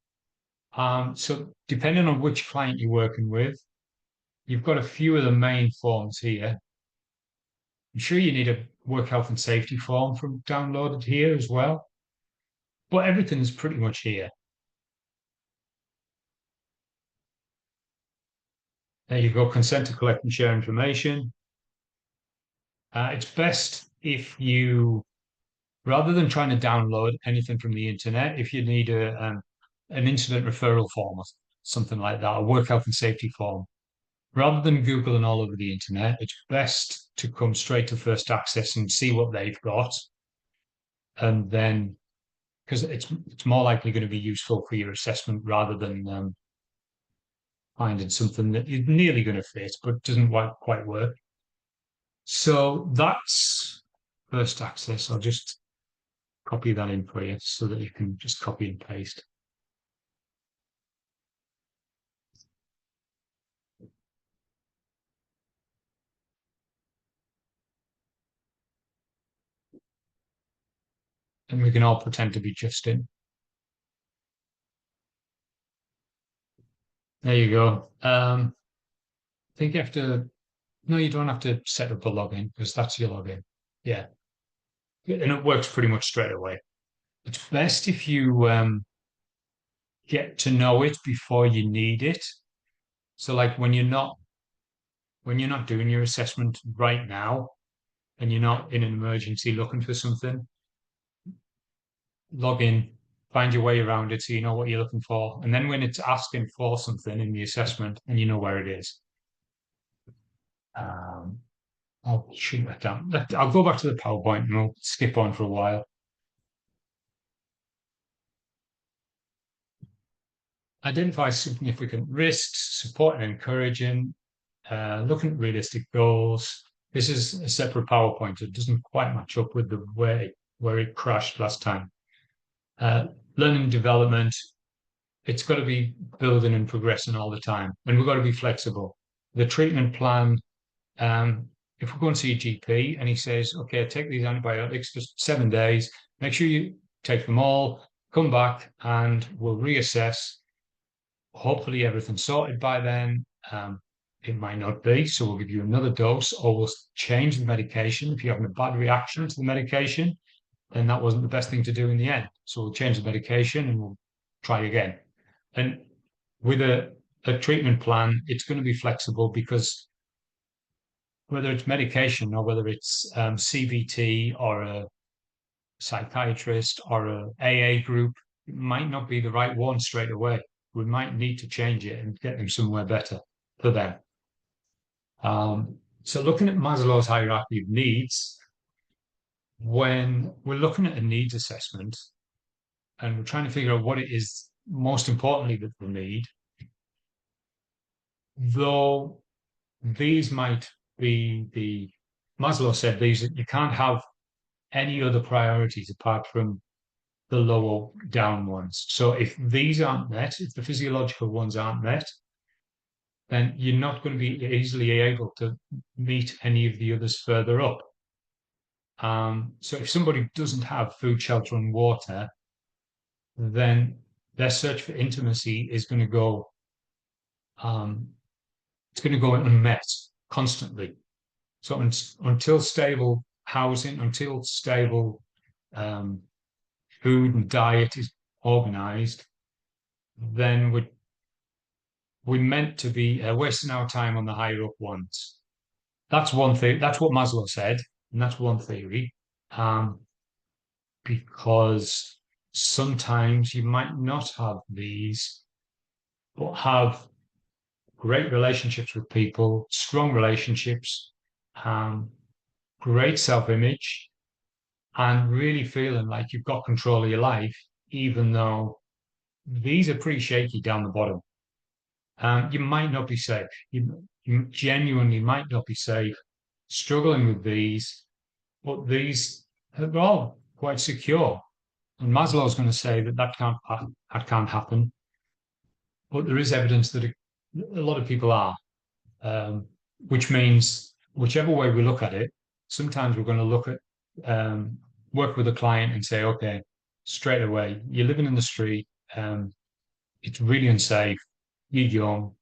So depending on which client you're working with, you've got a few of the main forms here. I'm sure you need a work health and safety form from downloaded here as well. But everything's pretty much here. There you go, consent to collect and share information. It's best if you, rather than trying to download anything from the internet, if you need an incident referral form or something like that, a work health and safety form, rather than Googling all over the internet, it's best to come straight to First Access and see what they've got. And then, because it's more likely going to be useful for your assessment rather than finding something that is nearly going to fit, but doesn't quite work. So that's First Access. I'll just copy that in for you so that you can just copy and paste. And we can all pretend to be Justin. There you go. I think you have to, no, you don't have to set up a login because that's your login. Yeah. And it works pretty much straight away. It's best if you get to know it before you need it. So like when you're not doing your assessment right now and you're not in an emergency looking for something, log in find your way around it so you know what you're looking for. And then when it's asking for something in the assessment and you know where it is. I'll shoot that down. I'll go back to the PowerPoint and we'll skip on for a while. Identify significant risks, support and encouraging, looking at realistic goals. This is a separate PowerPoint. It doesn't quite match up with the way where it crashed last time. Learning and development, it's got to be building and progressing all the time. And we've got to be flexible. The treatment plan, if we go and see a GP and he says, okay, take these antibiotics for 7 days, make sure you take them all, come back and we'll reassess. Hopefully everything's sorted by then. It might not be, so we'll give you another dose or we'll change the medication. If you're having a bad reaction to the medication, then that wasn't the best thing to do in the end. So we'll change the medication and we'll try again. And with a treatment plan, it's going to be flexible because whether it's medication or whether it's CBT or a psychiatrist or a AA group, it might not be the right one straight away. We might need to change it and get them somewhere better for them. So looking at Maslow's hierarchy of needs, when we're looking at a needs assessment and we're trying to figure out what it is most importantly that we need, though these might be the, Maslow said these, you can't have any other priorities apart from the lower down ones. So if these aren't met, if the physiological ones aren't met, then you're not going to be easily able to meet any of the others further up. So if somebody doesn't have food, shelter, and water, then their search for intimacy is going to go, it's going to go unmet constantly. So until stable housing, until stable food and diet is organized, then we're meant to be wasting our time on the higher up ones. That's one thing. That's what Maslow said, and that's one theory. Because sometimes you might not have these, but have great relationships with people, strong relationships, great self-image, and really feeling like you've got control of your life, even though these are pretty shaky down the bottom. You might not be safe. You genuinely might not be safe struggling with these, but these are all quite secure. And Maslow's going to say that that can't happen. But there is evidence that a lot of people are, which means whichever way we look at it, sometimes we're going to look at, work with a client and say, okay, straight away, you're living in the street, it's really unsafe, you're young,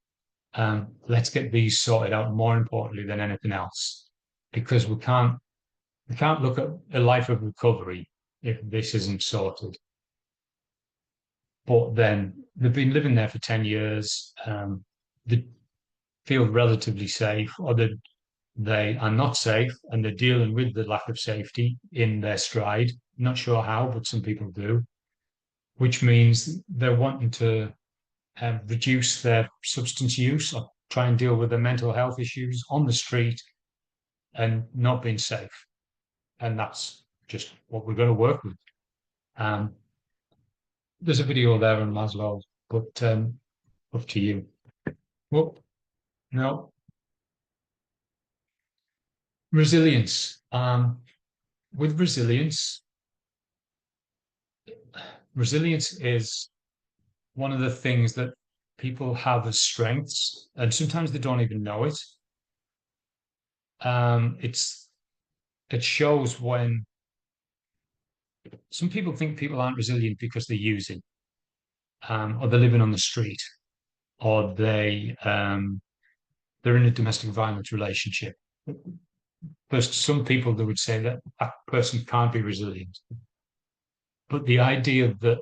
let's get these sorted out more importantly than anything else, because we can't look at a life of recovery if this isn't sorted. But then they've been living there for 10 years, they feel relatively safe, or they are not safe and they're dealing with the lack of safety in their stride. Not sure how, but some people do, which means they're wanting to reduce their substance use or try and deal with their mental health issues on the street and not being safe. And that's just what we're going to work with. There's a video there on Maslow, but up to you. Well, no. Resilience. With resilience is one of the things that people have as strengths, and sometimes they don't even know it. It shows when some people think people aren't resilient because they're using, or they're living on the street, or they're in a domestic violence relationship. There's some people that would say that that person can't be resilient. But the idea that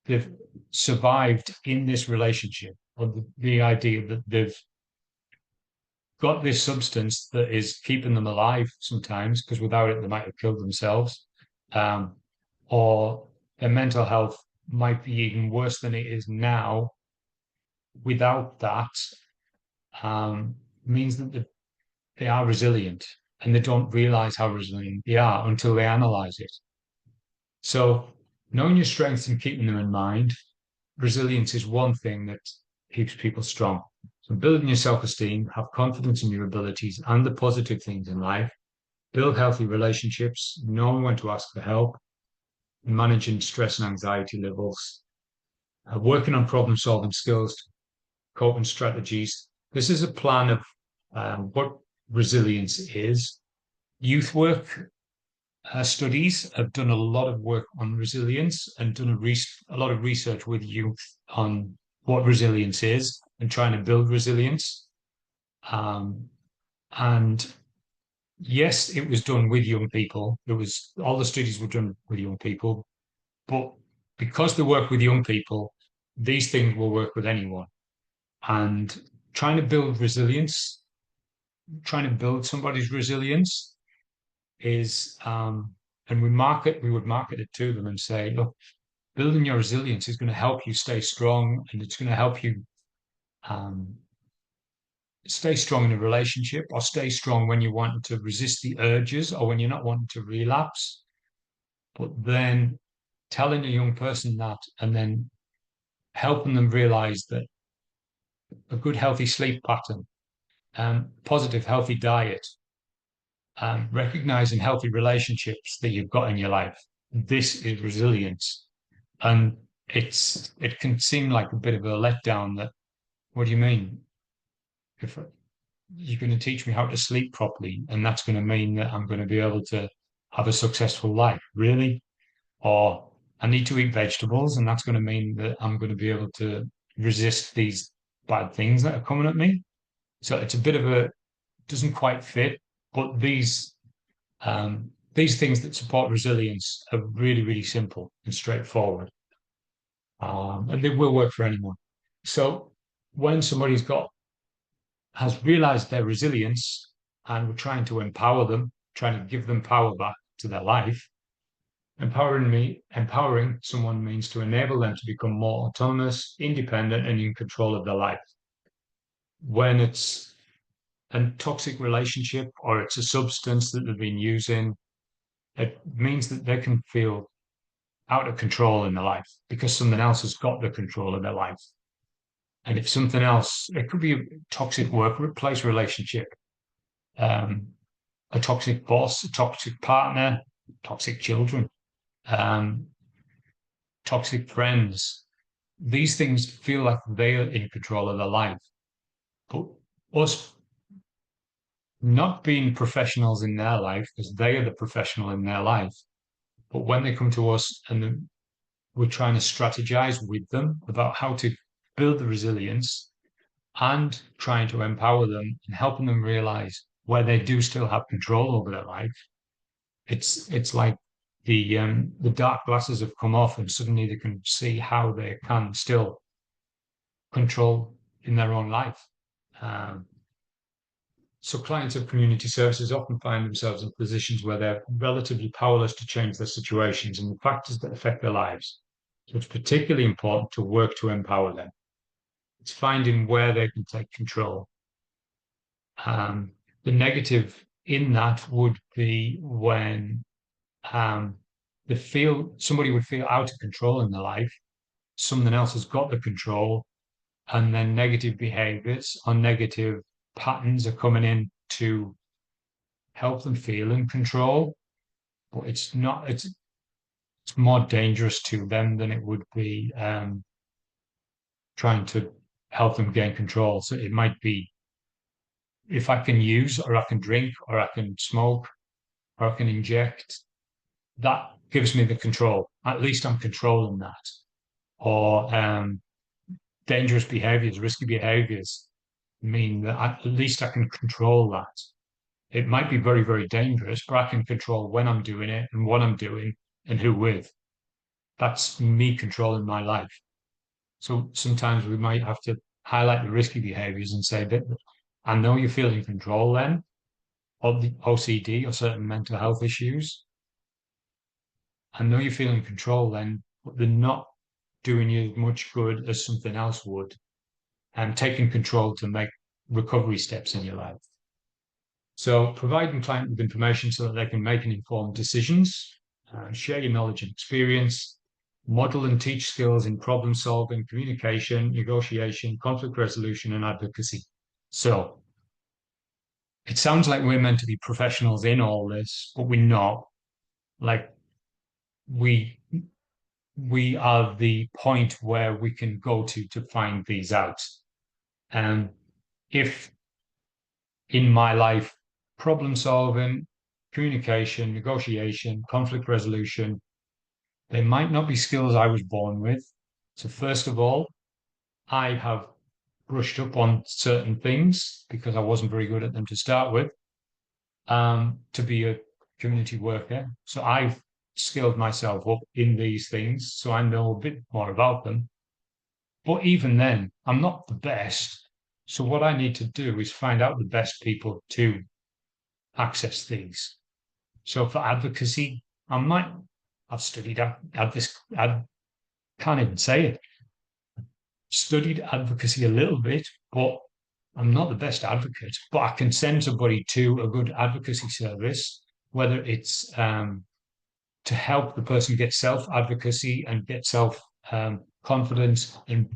they've survived in this relationship, or the idea that they've got this substance that is keeping them alive sometimes, because without it, they might have killed themselves, or their mental health might be even worse than it is now. Without that, means that they are resilient, and they don't realize how resilient they are until they analyze it. So knowing your strengths and keeping them in mind, resilience is one thing that keeps people strong. So building your self-esteem, have confidence in your abilities and the positive things in life, build healthy relationships, knowing when to ask for help, managing stress and anxiety levels, working on problem-solving skills, coping strategies. This is a plan of what resilience is. Youth work studies have done a lot of work on resilience and done a lot of research with youth on what resilience is and trying to build resilience. And yes, it was done with young people. All the studies were done with young people, but because they work with young people, these things will work with anyone. And trying to build resilience, trying to build somebody's resilience is, and we would market it to them and say, look, building your resilience is going to help you stay strong, and it's going to help you stay strong in a relationship, or stay strong when you want to resist the urges or when you're not wanting to relapse. But then telling a young person that, and then helping them realize that a good, healthy sleep pattern, positive, healthy diet, recognizing healthy relationships that you've got in your life. This is resilience. And it can seem like a bit of a letdown that, what do you mean? If you're going to teach me how to sleep properly, and that's going to mean that I'm going to be able to have a successful life, really? Or I need to eat vegetables, and that's going to mean that I'm going to be able to resist these bad things that are coming at me. So it's a bit of a, doesn't quite fit, but these things that support resilience are really, really simple and straightforward. And they will work for anyone. So when somebody's has realized their resilience, and we're trying to empower them, trying to give them power back to their life, empowering someone means to enable them to become more autonomous, independent, and in control of their life. When it's a toxic relationship or it's a substance that they've been using, it means that they can feel out of control in their life because someone else has got the control of their life. And if something else, it could be a toxic workplace relationship, a toxic boss, a toxic partner, toxic children, toxic friends. These things feel like they are in control of their life. But us not being professionals in their life, because they are the professional in their life, but when they come to us and we're trying to strategize with them about how to build the resilience and trying to empower them and helping them realize where they do still have control over their life. It's like the dark glasses have come off, and suddenly they can see how they can still control in their own life. So clients of community services often find themselves in positions where they're relatively powerless to change their situations and the factors that affect their lives. So it's particularly important to work to empower them. It's finding where they can take control. The negative in that would be when somebody would feel out of control in their life, someone else has got the control, and then negative behaviors or negative patterns are coming in to help them feel in control. But it's more dangerous to them than it would be trying to help them gain control. So it might be, if I can use, or I can drink, or I can smoke, or I can inject, that gives me the control. At least I'm controlling that. Or dangerous behaviors, risky behaviors mean that at least I can control that. It might be very, very dangerous, but I can control when I'm doing it and what I'm doing and who with. That's me controlling my life. So sometimes we might have to highlight the risky behaviors and say that I know you feel in control then of the OCD or certain mental health issues. I know you feel in control then, but they're not doing you as much good as something else would, and taking control to make recovery steps in your life. So providing client with information so that they can make informed decisions, share your knowledge and experience, model and teach skills in problem solving, communication, negotiation, conflict resolution, and advocacy. So it sounds like we're meant to be professionals in all this, but we're not. Like we are the point where we can go to find these out. And if in my life, problem solving, communication, negotiation, conflict resolution, they might not be skills I was born with. So first of all, I have brushed up on certain things because I wasn't very good at them to start with, to be a community worker. So I've skilled myself up in these things, so I know a bit more about them. But even then, I'm not the best. So what I need to do is find out the best people to access these. So for advocacy, I've studied this. I can't even say it. Studied advocacy a little bit, but I'm not the best advocate. But I can send somebody to a good advocacy service, whether it's to help the person get self-advocacy and get self-confidence and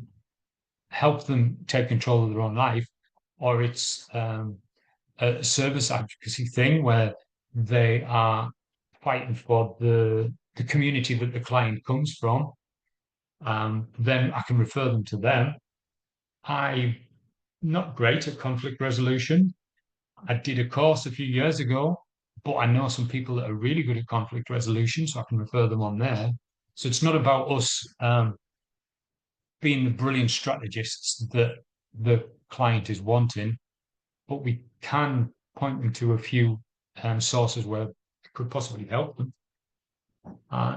help them take control of their own life, or it's a service advocacy thing where they are fighting for the community that the client comes from, then I can refer them to them. I'm not great at conflict resolution. I did a course a few years ago, but I know some people that are really good at conflict resolution, so I can refer them on there. So it's not about us being the brilliant strategists that the client is wanting, but we can point them to a few sources where it could possibly help them.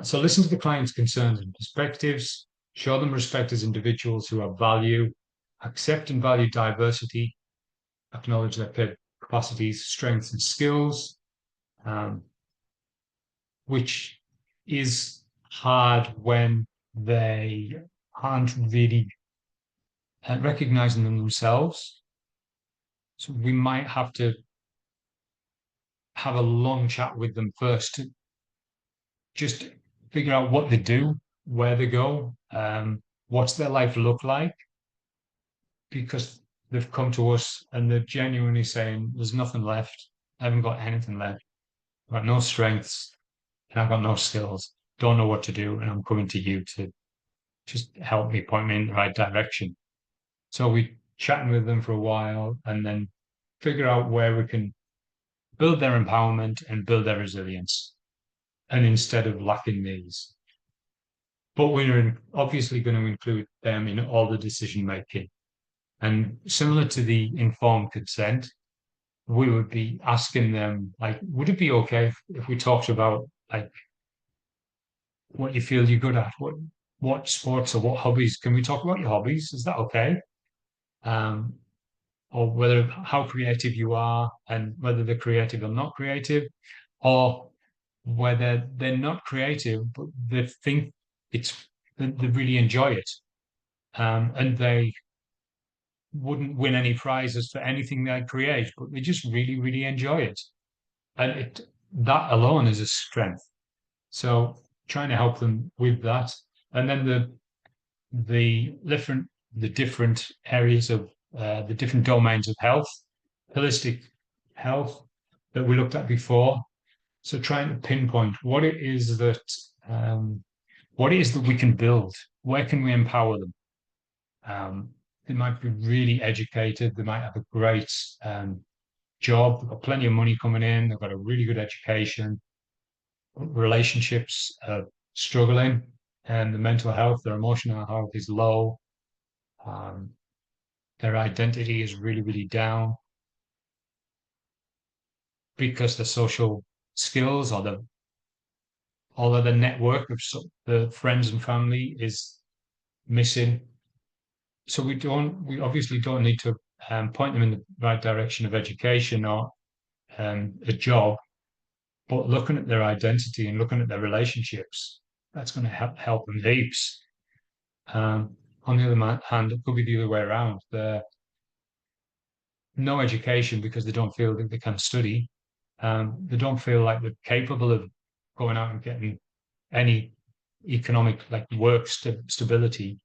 So listen to the client's concerns and perspectives, show them respect as individuals who have value, accept and value diversity, acknowledge their capacities, strengths, and skills, which is hard when they aren't really recognizing them themselves. So we might have to have a long chat with them first to just figure out what they do, where they go, what's their life look like, because they've come to us and they're genuinely saying, there's nothing left. I haven't got anything left. I've got no strengths and I've got no skills. Don't know what to do. And I'm coming to you to just help me, point me in the right direction. So we chatting with them for a while and then figure out where we can build their empowerment and build their resilience. And instead of lacking these. But we're obviously going to include them in all the decision making. And similar to the informed consent, we would be asking them, like, would it be okay if we talked about like what you feel you're good at, what sports or what hobbies? Can we talk about your hobbies? Is that okay? Or whether how creative you are and whether they're creative or not creative, or whether they're not creative, but they think they really enjoy it. And they wouldn't win any prizes for anything they create, but they just really, really enjoy it. And that alone is a strength. So trying to help them with that. And then the different areas of the different domains of health, holistic health that we looked at before. So trying to pinpoint what it is that we can build. Where can we empower them? They might be really educated. They might have a great job. They've got plenty of money coming in. They've got a really good education. Relationships are struggling, and the mental health, their emotional health is low. Their identity is really, really down because the social skills or the network of the friends and family is missing. So we obviously don't need to point them in the right direction of education or a job, but looking at their identity and looking at their relationships, that's going to help them heaps. On the other hand, it could be the other way around. They're no education because they don't feel that they can study. They don't feel like they're capable of going out and getting any economic work stability.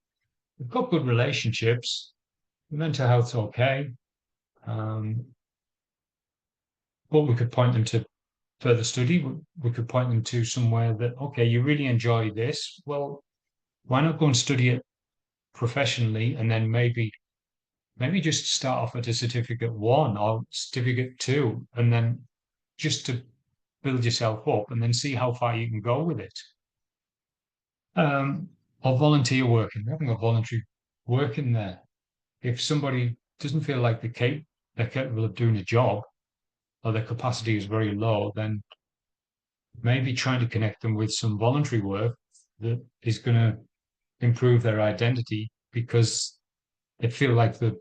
They've got good relationships. Mental health's okay. But we could point them to further study. We could point them to somewhere that, okay, you really enjoy this. Well, why not go and study it professionally, and then maybe just start off at a certificate 1 or certificate 2, and then just to build yourself up, and then see how far you can go with it. Or volunteer working, having a voluntary work in there. If somebody doesn't feel like they're capable of doing a job, or their capacity is very low, then maybe trying to connect them with some voluntary work that is going to improve their identity, because they feel like they're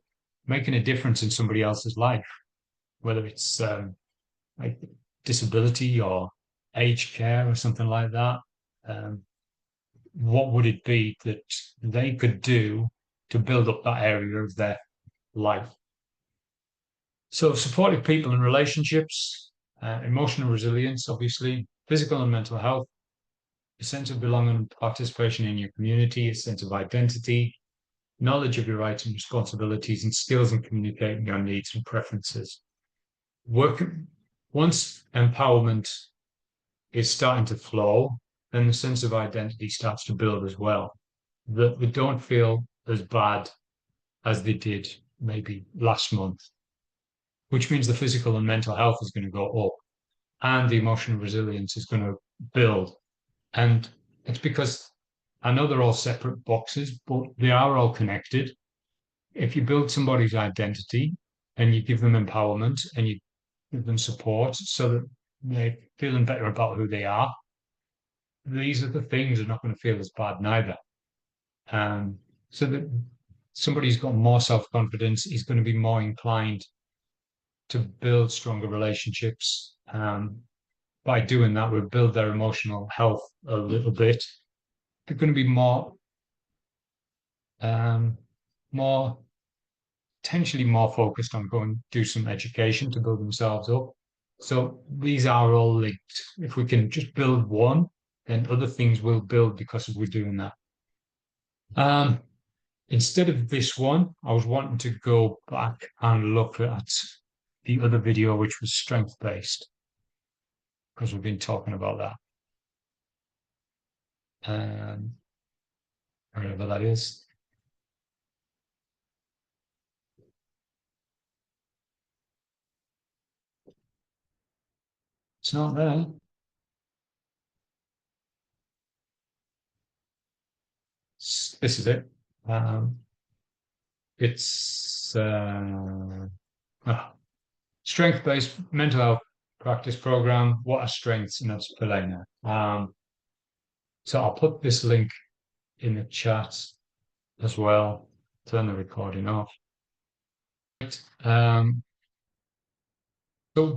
making a difference in somebody else's life, whether it's like disability or aged care or something like that. What would it be that they could do to build up that area of their life? So supportive people and relationships, emotional resilience, obviously, physical and mental health, a sense of belonging and participation in your community, a sense of identity, knowledge of your rights and responsibilities, and skills in communicating your needs and preferences. Once empowerment is starting to flow, then the sense of identity starts to build as well. That they don't feel as bad as they did maybe last month, which means the physical and mental health is going to go up, and the emotional resilience is going to build. And it's because I know they're all separate boxes, but they are all connected. If you build somebody's identity and you give them empowerment and you give them support so that they're feeling better about who they are, these are the things that are not going to feel as bad neither. So that somebody's got more self-confidence is going to be more inclined to build stronger relationships. By doing that, we'll build their emotional health a little bit. They're going to be potentially more focused on going to do some education to build themselves up. So these are all linked. If we can just build one, then other things will build because we're doing that. Instead of this one, I was wanting to go back and look at the other video, which was strength-based, because we've been talking about that. Wherever that is. It's not there. This is it. It's strength-based mental health practice program. What are strengths? And that's Pelena. So I'll put this link in the chat as well. Turn the recording off. So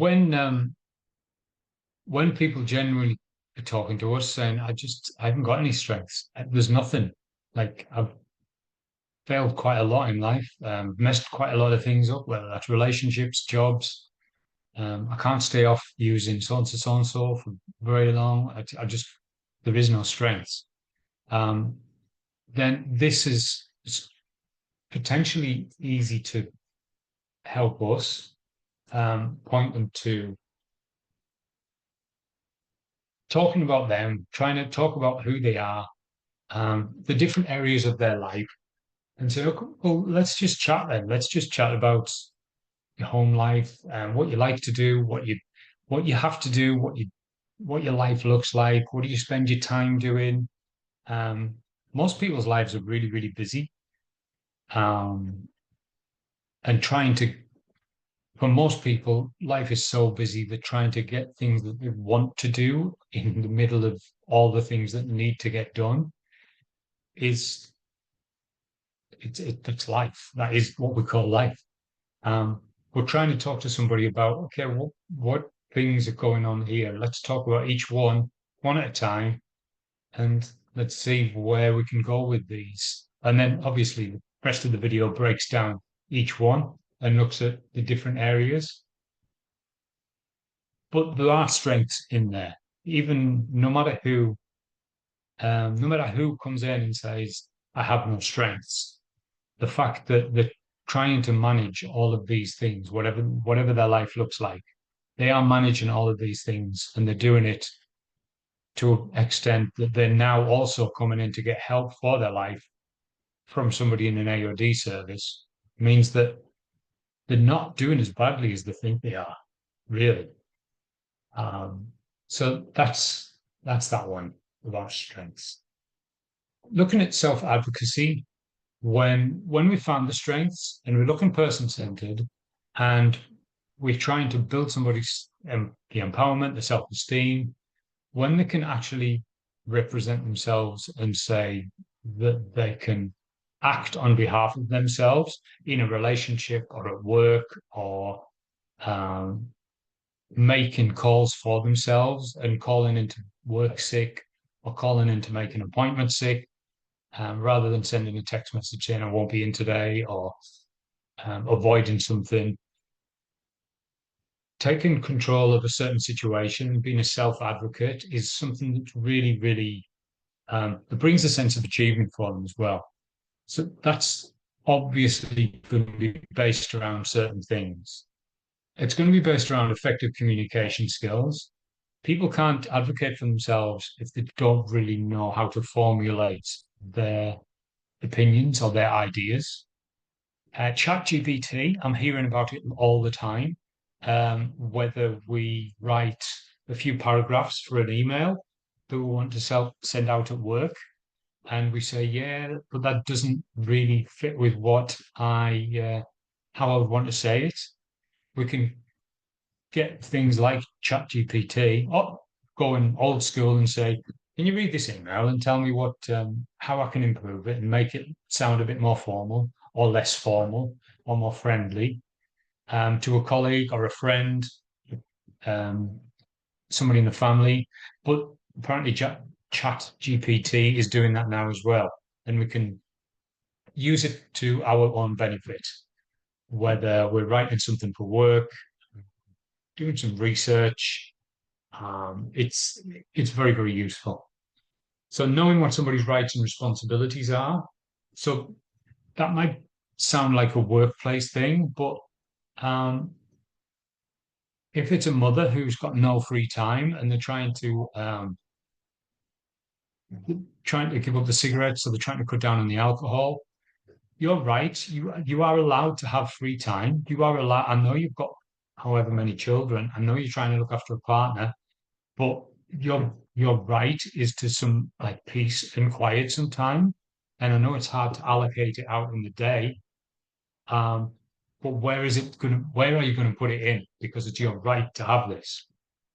when people genuinely are talking to us saying, I haven't got any strengths. There's nothing. Like, I've failed quite a lot in life, messed quite a lot of things up, whether that's relationships, jobs. I can't stay off using so-and-so for very long. There is no strengths. Then this is potentially easy to help us point them to talking about them, trying to talk about who they are, the different areas of their life, and say, okay, well, let's just chat then. Let's just chat about your home life and what you like to do, what you have to do, what your life looks like, what do you spend your time doing. Most people's lives are really, really busy. And for most people, life is so busy that trying to get things that they want to do in the middle of all the things that need to get done it's life. That is what we call life. We're trying to talk to somebody about, okay, what things are going on here? Let's talk about each one at a time, and let's see where we can go with these. And then obviously the rest of the video breaks down each one and looks at the different areas. But there are strengths in there, even no matter who comes in and says, I have no strengths. The fact that they're trying to manage all of these things, whatever their life looks like, they are managing all of these things, and they're doing it to an extent that they're now also coming in to get help for their life from somebody in an AOD service, means that they're not doing as badly as they think they are, really. So that's that one about strengths. Looking at self-advocacy, when we found the strengths and we're looking person-centered and we're trying to build somebody's the empowerment, the self-esteem, when they can actually represent themselves and say that they can act on behalf of themselves in a relationship or at work, or making calls for themselves and calling into work sick or calling in to make an appointment sick, rather than sending a text message saying I won't be in today, or avoiding something. Taking control of a certain situation, being a self-advocate, is something that's really, really, it brings a sense of achievement for them as well. So that's obviously going to be based around certain things. It's going to be based around effective communication skills. People can't advocate for themselves if they don't really know how to formulate their opinions or their ideas. ChatGPT, I'm hearing about it all the time. Whether we write a few paragraphs for an email that we want to send out at work, and we say, yeah, but that doesn't really fit with what how I would want to say it. We can get things like ChatGPT, or going old school and say, can you read this email and tell me what how I can improve it and make it sound a bit more formal or less formal or more friendly, to a colleague or a friend, somebody in the family. But apparently ChatGPT is doing that now as well, and we can use it to our own benefit, whether we're writing something for work, doing some research. It's very, very useful. So knowing what somebody's rights and responsibilities are, so that might sound like a workplace thing, but if it's a mother who's got no free time and they're trying to give up the cigarettes, so they're trying to cut down on the alcohol, you're right. You are allowed to have free time. You are allowed. I know you've got however many children. I know you're trying to look after a partner, but your right is to some like peace and quiet sometime. And I know it's hard to allocate it out in the day. But where are you going to put it in? Because it's your right to have this.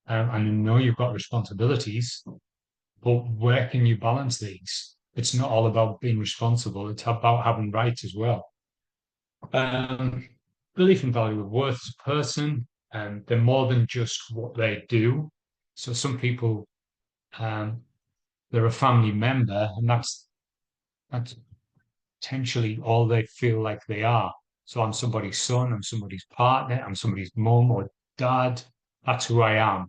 And I know you've got responsibilities, but where can you balance these? It's not all about being responsible. It's about having rights as well. Belief and value of worth as a person, and they're more than just what they do. So some people, they're a family member, and that's potentially all they feel like they are. So I'm somebody's son, I'm somebody's partner, I'm somebody's mum or dad. That's who I am.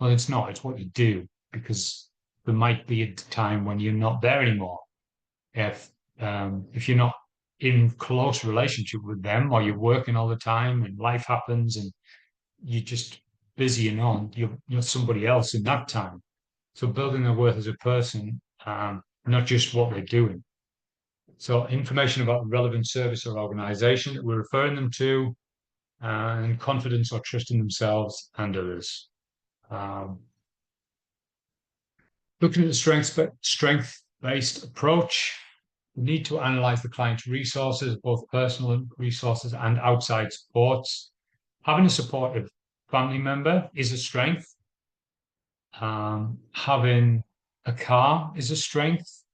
Well, it's not. It's what you do, because there might be a time when you're not there anymore. If you're not in close relationship with them, or you're working all the time and life happens and you're just busy and on, you're somebody else in that time. So building their worth as a person, not just what they're doing. So information about the relevant service or organization that we're referring them to, and confidence or trust in themselves and others. Looking at the strength-based approach, we need to analyze the client's resources, both personal resources and outside supports. Having a supportive family member is a strength. Having a car is a strength.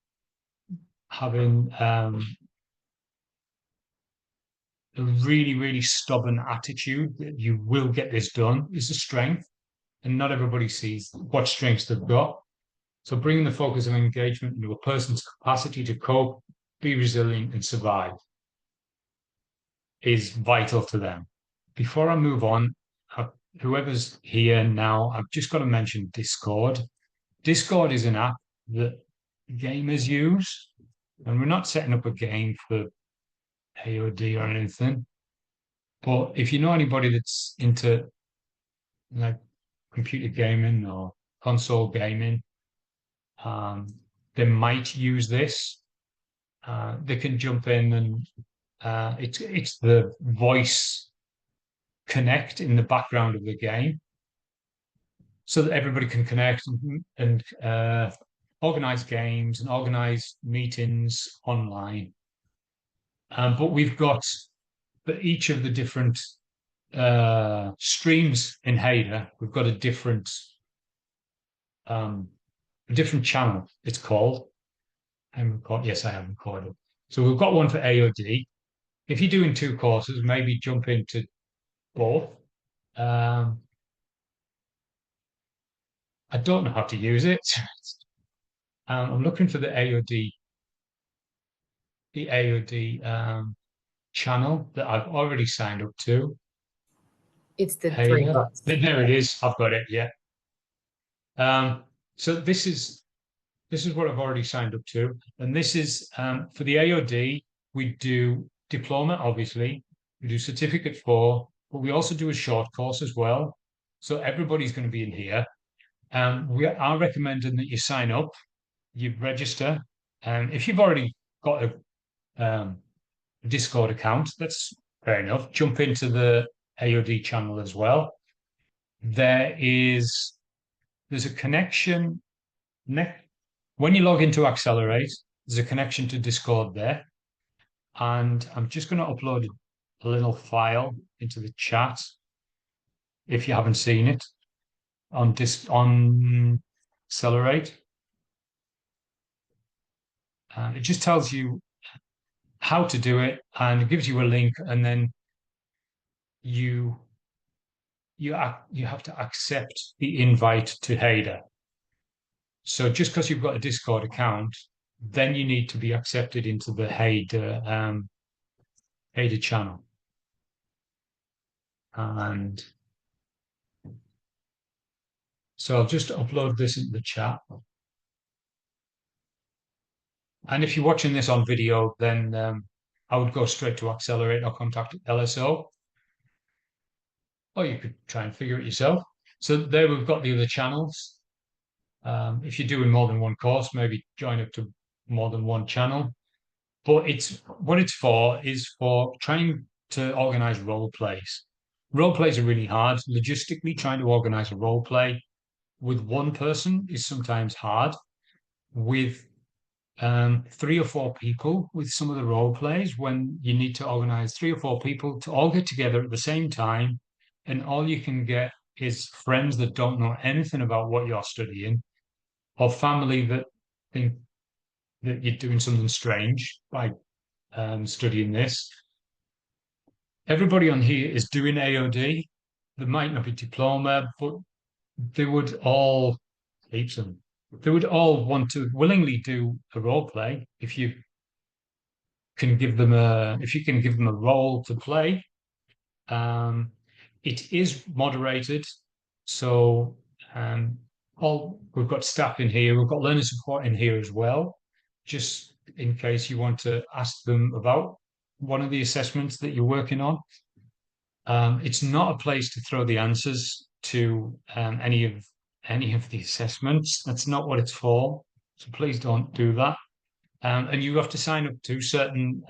Having a really, really stubborn attitude that you will get this done is a strength. And not everybody sees what strengths they've got. So bringing the focus of engagement into a person's capacity to cope, be resilient and survive is vital to them. Before I move on, whoever's here now, I've just got to mention Discord. Discord is an app that gamers use, and we're not setting up a game for AOD or anything. But if you know anybody that's into like computer gaming or console gaming, they might use this. They can jump in and it's the voice connect in the background of the game, so that everybody can connect and organize games and organize meetings online. But we've got for each of the different streams in Hader, we've got a different channel. It's called. Yes, I have recorded. So we've got one for AOD. If you're doing 2 courses, maybe jump into both. I don't know how to use it. I'm looking for the AOD channel that I've already signed up to. It's the Hey, 3 dots. there it is. I've got it. Yeah. So this is what I've already signed up to, and this is for the AOD. We do diploma, obviously. We do certificate 4, but we also do a short course as well. So everybody's going to be in here. We are recommending that you sign up, you register, and if you've already got a Discord account, that's fair enough. Jump into the AOD channel as well. There's a connection. When you log into Accelerate, there's a connection to Discord there. And I'm just going to upload a little file into the chat if you haven't seen it on Accelerate. It just tells you how to do it, and it gives you a link, and then you have to accept the invite to Hader. So just because you've got a Discord account, then you need to be accepted into the Hader channel. And so I'll just upload this into the chat. And if you're watching this on video, then I would go straight to Accelerate or contact LSO. Or you could try and figure it yourself. So there we've got the other channels. If you're doing more than one course, maybe join up to more than one channel. But what it's for is for trying to organize role plays. Role plays are really hard. Logistically, trying to organize a role play with one person is sometimes hard. With 3 or 4 people with some of the role plays, when you need to organize 3 or 4 people to all get together at the same time, and all you can get is friends that don't know anything about what you're studying, or family that think that you're doing something strange by studying this. Everybody on here is doing AOD. There might not be diploma, but they would all want to willingly do a role play if you can give them a role to play. It is moderated, so we've got staff in here, we've got learner support in here as well, just in case you want to ask them about one of the assessments that you're working on. It's not a place to throw the answers to any of the assessments. That's not what it's for. So please don't do that. And you have to sign up to certain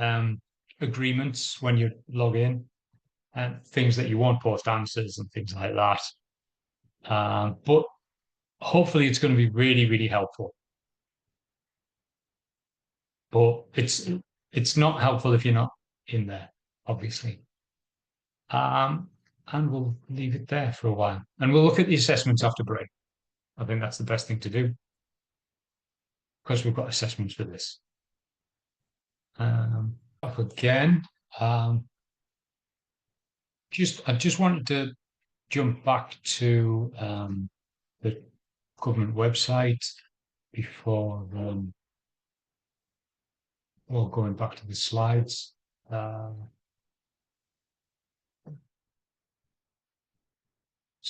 agreements when you log in, and things that you won't post answers and things like that. But hopefully it's going to be really, really helpful. But it's not helpful if you're not in there, obviously. And we'll leave it there for a while. And we'll look at the assessments after break. I think that's the best thing to do, because we've got assessments for this. Again, I just wanted to jump back to the government website before Well, going back to the slides. So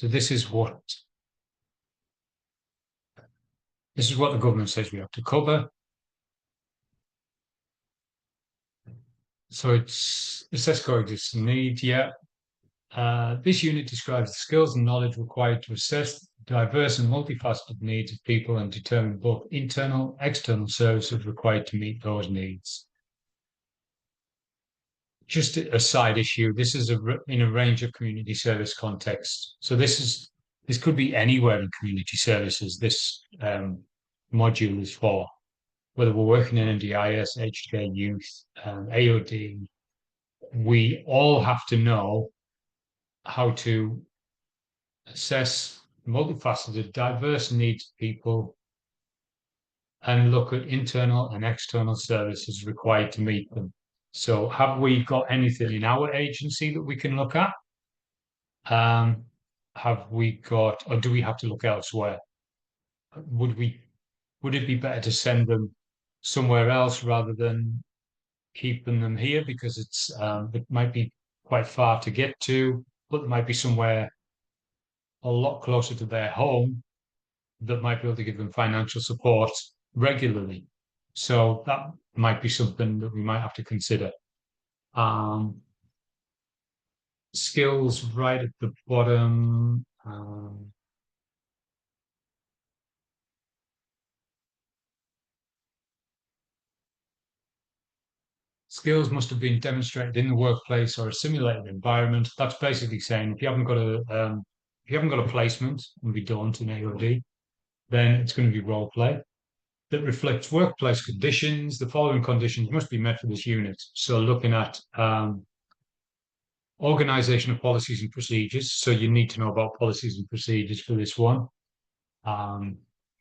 this is what the government says we have to cover. So it's assess coexisting needs. Yeah. This unit describes the skills and knowledge required to assess diverse and multifaceted needs of people and determine both internal, external services required to meet those needs. Just a side issue. This is in a range of community service contexts. So this could be anywhere in community services. This module is for whether we're working in NDIS, aged care youth, AOD. We all have to know how to assess multifaceted, diverse needs of people and look at internal and external services required to meet them. So have we got anything in our agency that we can look at? Have we got, or do we have to look elsewhere? Would it be better to send them somewhere else rather than keeping them here because it might be quite far to get to, but it might be somewhere a lot closer to their home that might be able to give them financial support regularly. So that might be something that we might have to consider. Skills right at the bottom. Skills must have been demonstrated in the workplace or a simulated environment. That's basically saying if you haven't got a placement, and we don't in AOD, then it's going to be role play that reflects workplace conditions. The following conditions must be met for this unit. So looking at organization of policies and procedures. So you need to know about policies and procedures for this one.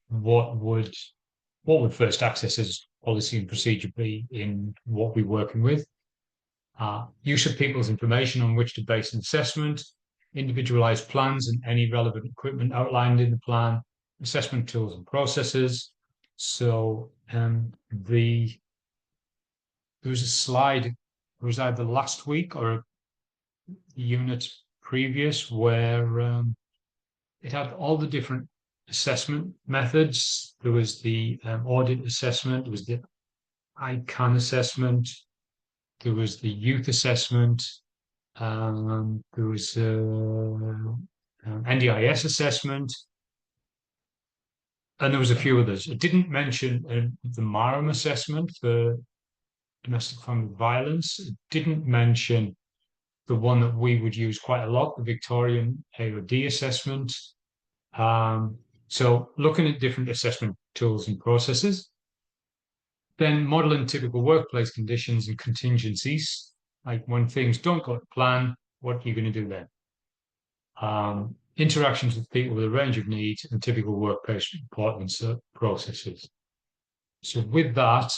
What would first access's policy and procedure be in what we're working with? Use of people's information on which to base an assessment, individualized plans and any relevant equipment outlined in the plan, assessment tools and processes. So there was a slide, it was either last week or a unit previous where it had all the different assessment methods. There was the audit assessment, there was the ICANN assessment, there was the youth assessment, there was NDIS assessment, and there was a few others. It didn't mention the MARAM assessment for domestic family violence. It didn't mention the one that we would use quite a lot, the Victorian AOD assessment. So looking at different assessment tools and processes, then modeling typical workplace conditions and contingencies, like when things don't go to plan, what are you going to do then? Interactions with people with a range of needs and typical workplace reporting processes. So with that,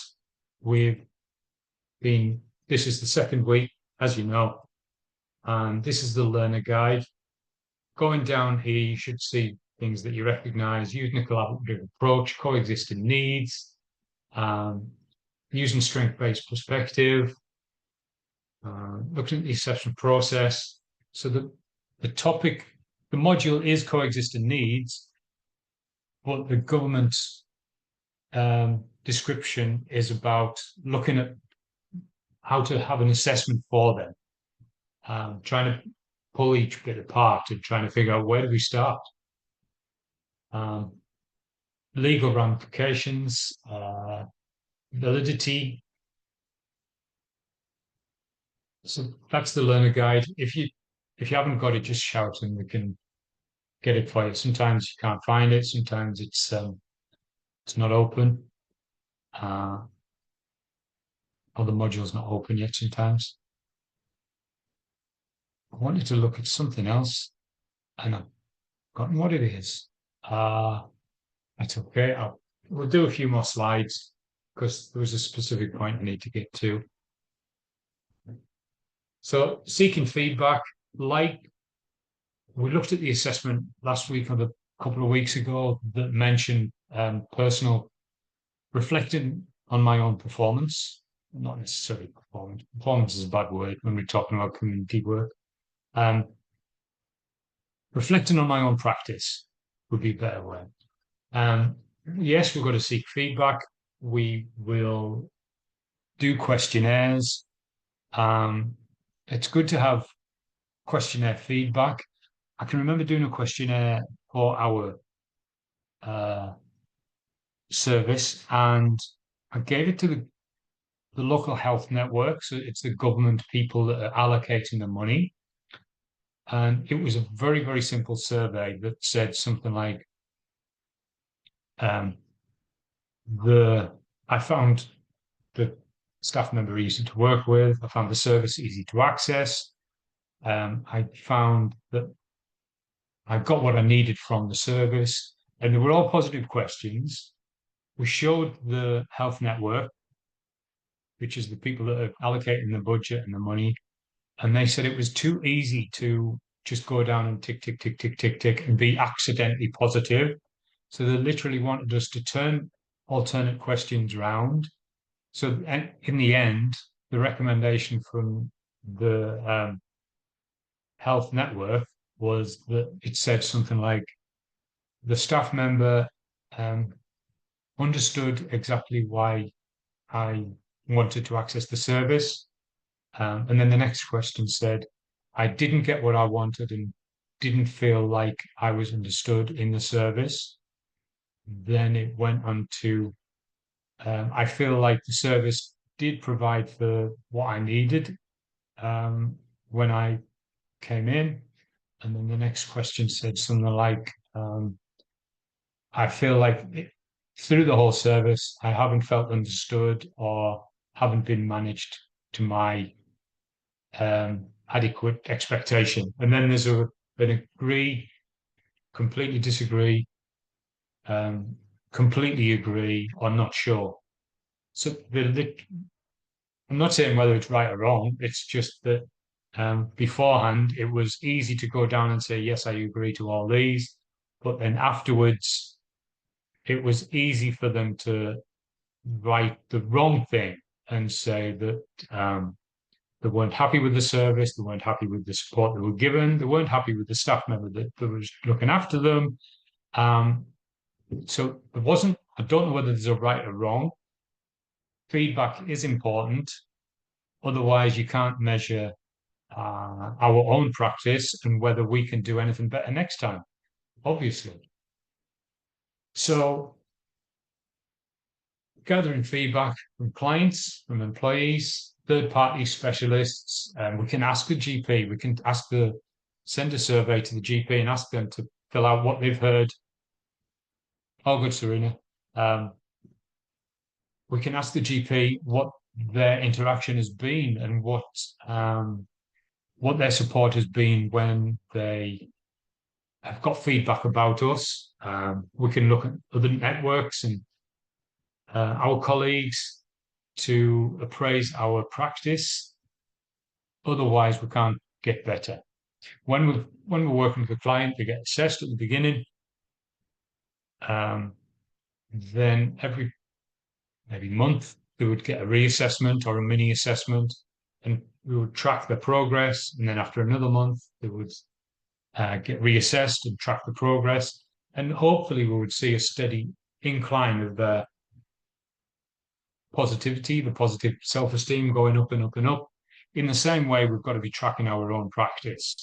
this is the second week, as you know, and this is the learner guide. Going down here, you should see things that you recognize: using a collaborative approach, coexisting needs, using strength-based perspective, looking at the assessment process. So the topic, the module is coexisting needs, but the government description is about looking at how to have an assessment for them, trying to pull each bit apart and trying to figure out where do we start. Legal ramifications, validity. So that's the learner guide. If you haven't got it, just shout and we can get it for you. Sometimes you can't find it. Sometimes it's not open. Or the module's not open yet sometimes. I wanted to look at something else and I've forgotten what it is. That's okay. We'll do a few more slides because there was a specific point I need to get to. So seeking feedback, like we looked at the assessment last week or a couple of weeks ago that mentioned personal reflecting on my own performance. not necessarily performance. Performance is a bad word when we're talking about community work. Reflecting on my own practice would be a better word. Yes, we're going to seek feedback. We will do questionnaires. It's good to have questionnaire feedback. I can remember doing a questionnaire for our service, and I gave it to the local health network. So it's the government people that are allocating the money. And it was a very, very simple survey that said something like, I found the staff member easy to work with. I found the service easy to access. I found that I got what I needed from the service, and they were all positive questions. We showed the health network, which is the people that are allocating the budget and the money, and they said it was too easy to just go down and tick, tick, tick, tick, tick, tick, and be accidentally positive. So they literally wanted us to turn alternate questions around. So in the end, the recommendation from the health network was that it said something like, the staff member understood exactly why I wanted to access the service. And then the next question said, I didn't get what I wanted and didn't feel like I was understood in the service. Then it went on to, I feel like the service did provide for what I needed when I came in. And then the next question said something like, I feel like through the whole service, I haven't felt understood or haven't been managed to my adequate expectation. And then there's an agree, completely disagree, completely agree, or not sure. So I'm not saying whether it's right or wrong. It's just that beforehand, it was easy to go down and say, yes, I agree to all these. But then afterwards, it was easy for them to write the wrong thing and say that they weren't happy with the service, they weren't happy with the support they were given, they weren't happy with the staff member that was looking after them. So it wasn't, I don't know whether there's a right or wrong. Feedback is important. Otherwise, you can't measure our own practice and whether we can do anything better next time, obviously. So gathering feedback from clients, from employees, third-party specialists, and we can ask the GP, we can send a survey to the GP and ask them to fill out what they've heard. Oh, good, Serena. We can ask the GP what their interaction has been and what their support has been when they have got feedback about us. We can look at other networks and our colleagues to appraise our practice. Otherwise, we can't get better. When we're working with a client, they get assessed at the beginning. Then every month, they would get a reassessment or a mini assessment, and we would track the progress. And then after another month, they would get reassessed and track the progress. And hopefully, we would see a steady incline of positivity, the positive self-esteem going up and up and up. In the same way, we've got to be tracking our own practice.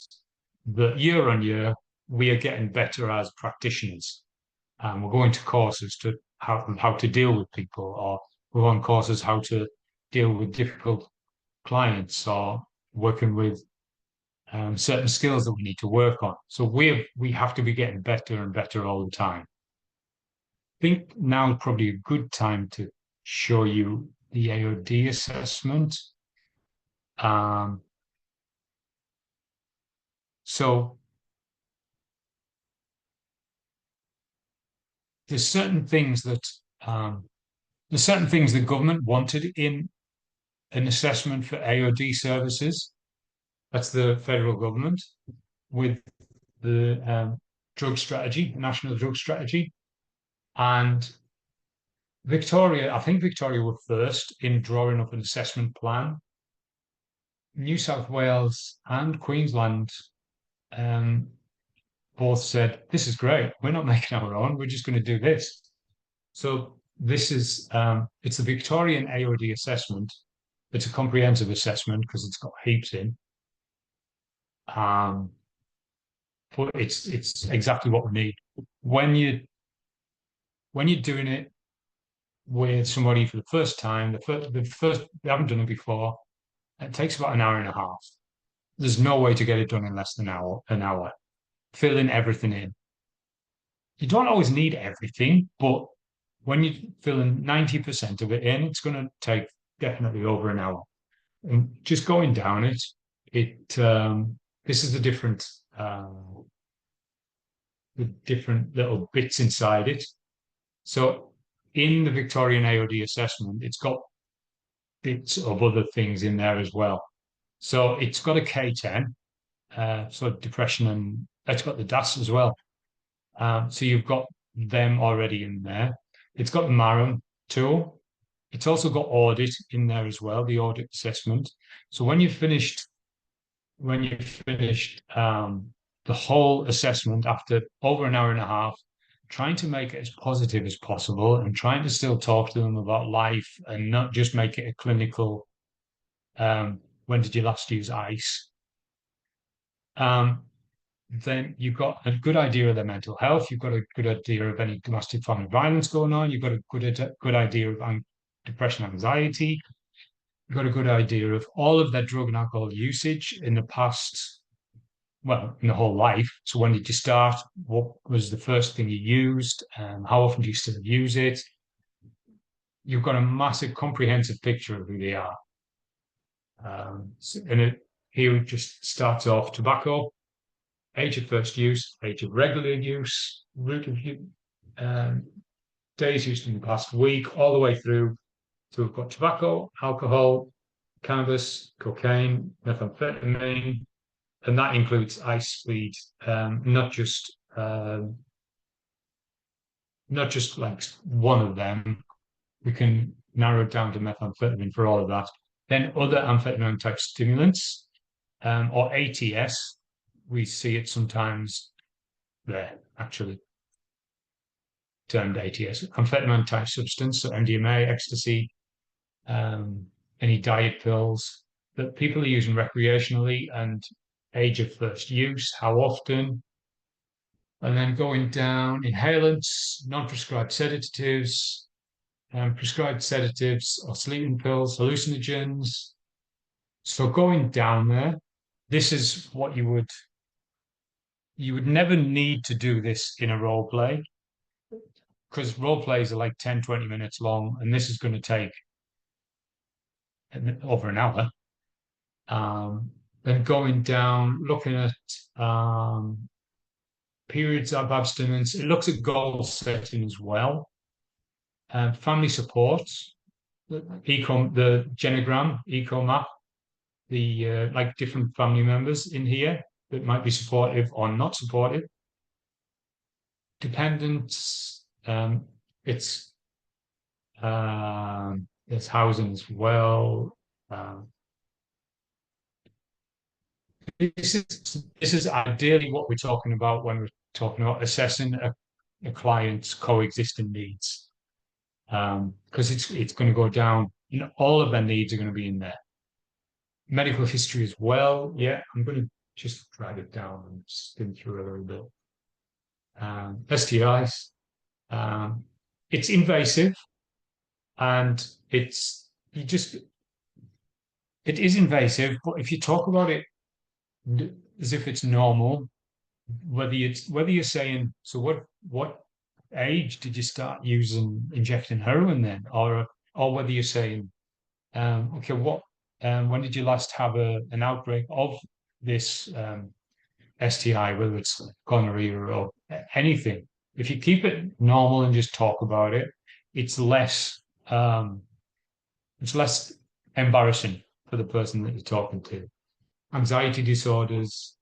That year on year, we are getting better as practitioners. We're going to courses to how to deal with people, or we're on courses how to deal with difficult clients, or working with certain skills that we need to work on. So we have to be getting better and better all the time. I think now is probably a good time to show you the AOD assessment. So there's certain things that the government wanted in an assessment for AOD services. That's the federal government with the drug strategy, the national drug strategy. And Victoria, I think Victoria were first in drawing up an assessment plan. New South Wales and Queensland both said, this is great. We're not making our own. We're just going to do this. So this is, it's the Victorian AOD assessment. It's a comprehensive assessment because it's got heaps in. But it's exactly what we need. When you're doing it with somebody for the first time, they haven't done it before, it takes about an hour and a half. There's no way to get it done in less than an hour. Filling everything in. You don't always need everything, but when you're filling 90% of it in, it's going to take definitely over an hour. And just going down it, this is the different little bits inside it. So in the Victorian AOD assessment, it's got bits of other things in there as well. So it's got a K10, so depression, and it's got the DAS as well. So you've got them already in there. It's got the MARAM tool. It's also got audit in there as well, the audit assessment. So when you've finished the whole assessment after over an hour and a half, trying to make it as positive as possible and trying to still talk to them about life and not just make it a clinical, when did you last use ice? Then you've got a good idea of their mental health. You've got a good idea of any domestic family violence going on. You've got a good idea of depression, anxiety. You've got a good idea of all of their drug and alcohol usage in the past, well, in the whole life. So when did you start? What was the first thing you used? How often do you still use it? You've got a massive comprehensive picture of who they are. Here it just starts off tobacco, age of first use, age of regular use, route of use, days used in the past week, all the way through. So we've got tobacco, alcohol, cannabis, cocaine, methamphetamine, and that includes ice speed, not just like one of them. We can narrow it down to methamphetamine for all of that. Then other amphetamine type stimulants, or ATS, we see it sometimes there, actually, termed ATS, amphetamine type substance, so MDMA, ecstasy, any diet pills that people are using recreationally, and age of first use, how often, and then going down, inhalants, non-prescribed sedatives, prescribed sedatives or sleeping pills, hallucinogens. So going down there, this is what you would never need to do this in a role play, because role plays are like 10, 20 minutes long, and this is going to take over an hour. Then going down, looking at periods of abstinence, it looks at goal setting as well. Family support, the genogram, eco map, the like different family members in here that might be supportive or not supportive. Dependents, it's housing as well. This is ideally what we're talking about when we're talking about assessing a client's coexisting needs, because it's going to go down. All of their needs are going to be in there. Medical history as well. Yeah, I'm going to just drag it down and skim through a little bit. STIs. It's invasive, and it is invasive. But if you talk about it as if it's normal, whether you're saying, so what age did you start injecting heroin then, or whether you're saying, okay, when did you last have an outbreak of this STI, whether it's gonorrhea or anything. If you keep it normal and just talk about it, it's less embarrassing for the person that you're talking to. Anxiety disorders,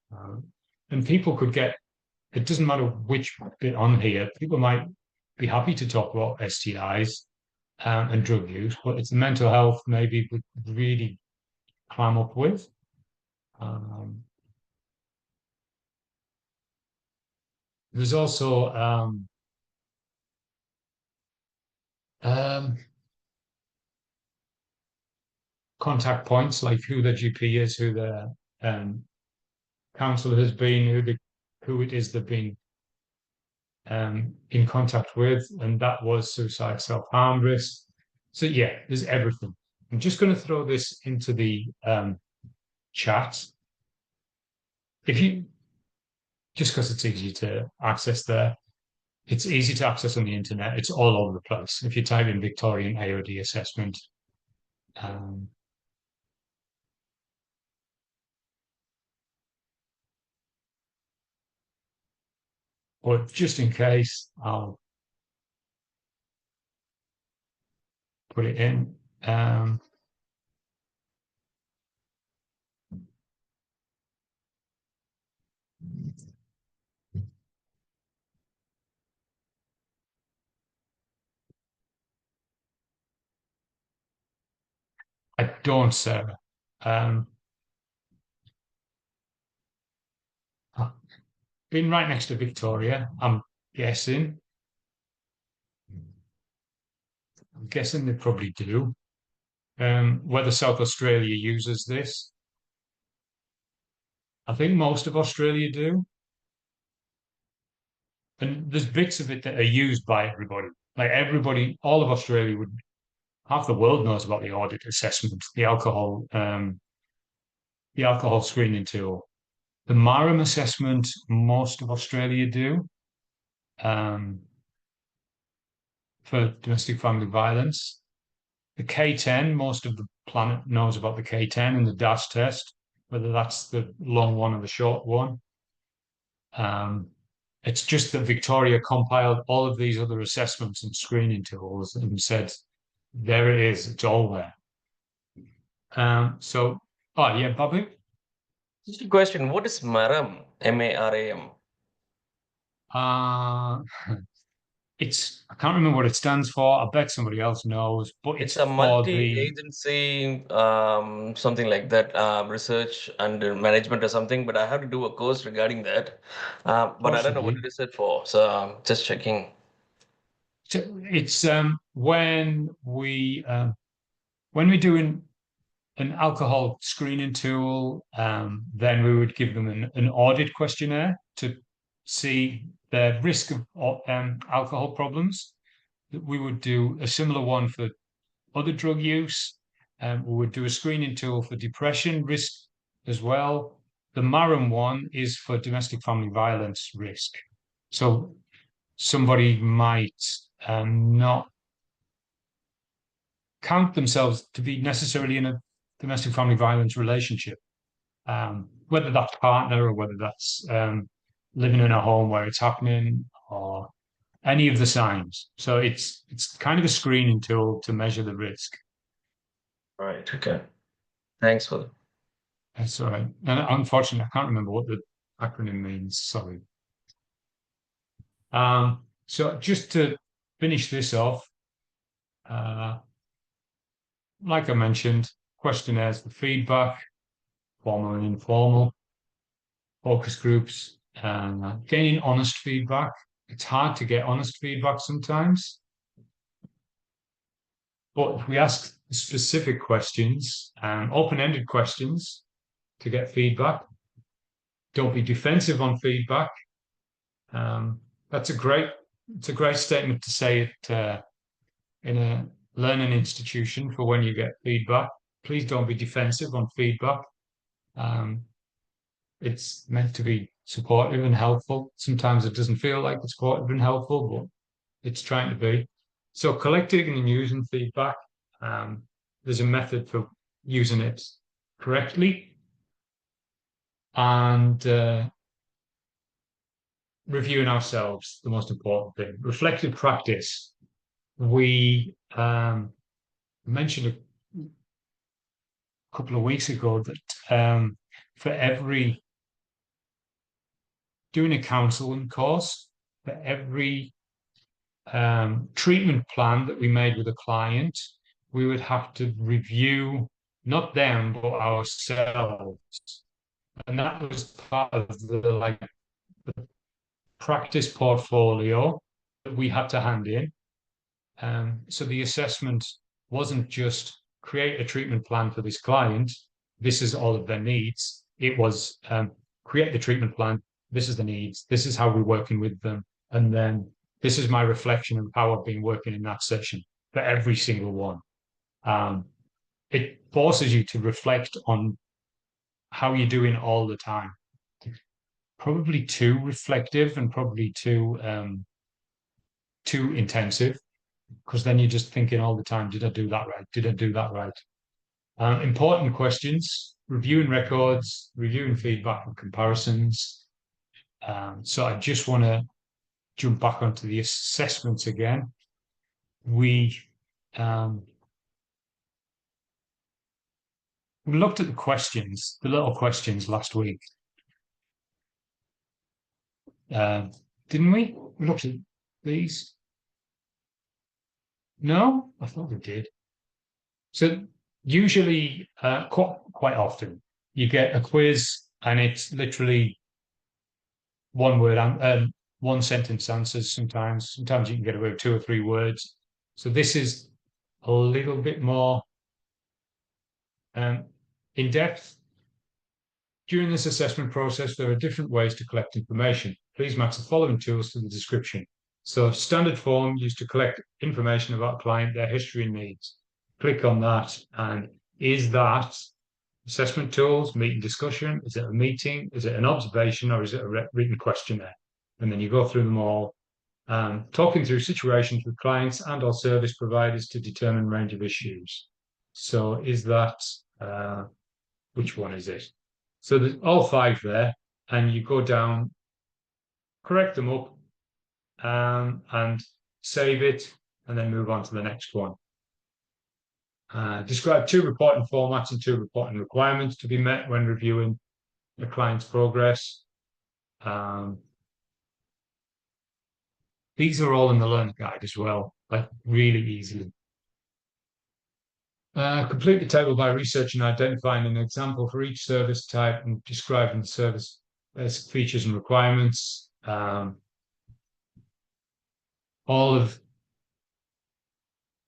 and people could get, it doesn't matter which bit on here, people might be happy to talk about STIs, and drug use, but it's the mental health maybe we really climb up with. There's also contact points, like who the GP is, who the counsellor has been, who it is they've been in contact with, and that was suicide, self-harm risk. So yeah, there's everything. I'm just going to throw this into the chat. If you, just because it's easy to access there, it's easy to access on the internet. It's all over the place. If you type in Victorian AOD assessment, or just in case, I'll put it in. I don't, Sarah. Being right next to Victoria, I'm guessing they probably do. Whether South Australia uses this, I think most of Australia do. And there's bits of it that are used by everybody. Like everybody, all of Australia would, half the world knows about the audit assessment, the alcohol screening tool. The MARAM assessment, most of Australia do. For domestic family violence. The K10, most of the planet knows about the K10 and the DAS test, whether that's the long one or the short one. It's just that Victoria compiled all of these other assessments and screening tools and said, there it is, it's all there. Oh yeah, Bobby? Just a question. What is MARAM? MARAM? I can't remember what it stands for. I bet somebody else knows, but It's it's a for the multi-agency, something like that, research and management or something, but I have to do a course regarding that. But I don't know what possibly. it is it for, so I'm just checking. It's when we're doing an alcohol screening tool, then we would give them an audit questionnaire to see their risk of alcohol problems. We would do a similar one for other drug use. We would do a screening tool for depression risk as well. The MARAM one is for domestic family violence risk. So somebody might not count themselves to be necessarily in a domestic family violence relationship, whether that's partner or whether that's living in a home where it's happening or any of the signs. So it's kind of a screening tool to measure the risk. Right. Okay. Thanks for that. That's all right. And unfortunately, I can't remember what the acronym means. Sorry. So just to finish this off, like I mentioned, questionnaires for feedback, formal and informal, focus groups, and gaining honest feedback. It's hard to get honest feedback sometimes. But if we ask specific questions, open-ended questions to get feedback, don't be defensive on feedback. It's a great statement to say it in a learning institution for when you get feedback. Please don't be defensive on feedback. It's meant to be supportive and helpful. Sometimes it doesn't feel like it's supportive and helpful, but it's trying to be. So collecting and using feedback, there's a method for using it correctly, and reviewing ourselves, the most important thing. Reflective practice. We mentioned a couple of weeks ago that for every doing a counseling course, for every treatment plan that we made with a client, we would have to review not them but ourselves, and that was part of the practice portfolio that we had to hand in. So the assessment wasn't just create a treatment plan for this client. This is all of their needs. It was create the treatment plan. This is the needs. This is how we're working with them. And then this is my reflection of how I've been working in that session for every single one. It forces you to reflect on how you're doing all the time. Probably too reflective and probably too intensive, because then you're just thinking all the time, did I do that right? Did I do that right? Important questions, reviewing records, reviewing feedback and comparisons. So I just want to jump back onto the assessments again. We looked at the questions, the little questions last week. Didn't we? We looked at these. No, I thought we did. So usually, quite often, you get a quiz and it's literally one word and one sentence answers. Sometimes you can get away with 2 or 3 words. So this is a little bit more in depth. During this assessment process, there are different ways to collect information. Please match the following tools to the description. So standard form used to collect information about a client, their history and needs. Click on that, and is that assessment tools, meeting discussion? Is it a meeting? Is it an observation, or is it a written questionnaire? And then you go through them all, talking through situations with clients and or service providers to determine range of issues. So is that, which one is it? So there's all 5 there, and you go down, correct them up, and save it, and then move on to the next one. Describe 2 reporting formats and 2 reporting requirements to be met when reviewing the client's progress. These are all in the learner guide as well, like really easily. Complete the table by researching and identifying an example for each service type and describing the service basic features and requirements. All of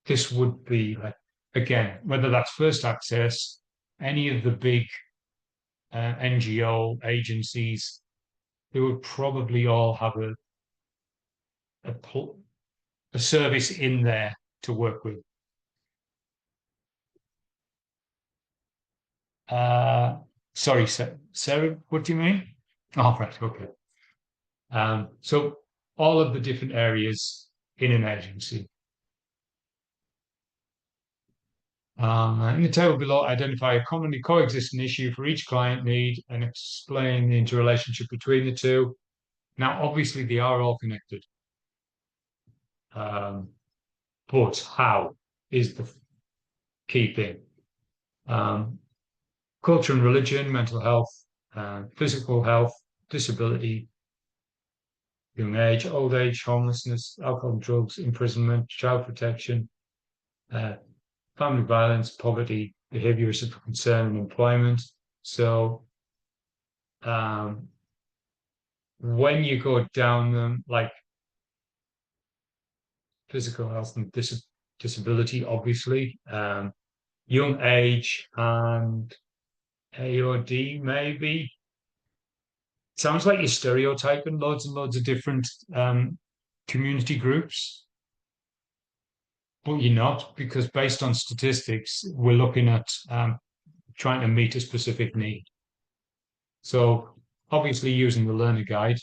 this would be like, again, whether that's First Access, any of the big NGO agencies, they would probably all have a service in there to work with. Sorry, Sarah, what do you mean? Oh, right, okay. So all of the different areas in an agency. In the table below, identify a commonly coexisting issue for each client need and explain the interrelationship between the two. Now, obviously, they are all connected. But how is the key thing. Culture and religion, mental health, physical health, disability, young age, old age, homelessness, alcohol and drugs, imprisonment, child protection, family violence, poverty, behaviours of concern and employment. So when you go down them, like physical health and disability, obviously, young age and AOD, maybe. Sounds like you're stereotyping loads and loads of different community groups. But you're not, because based on statistics, we're looking at trying to meet a specific need. So obviously using the learner guide.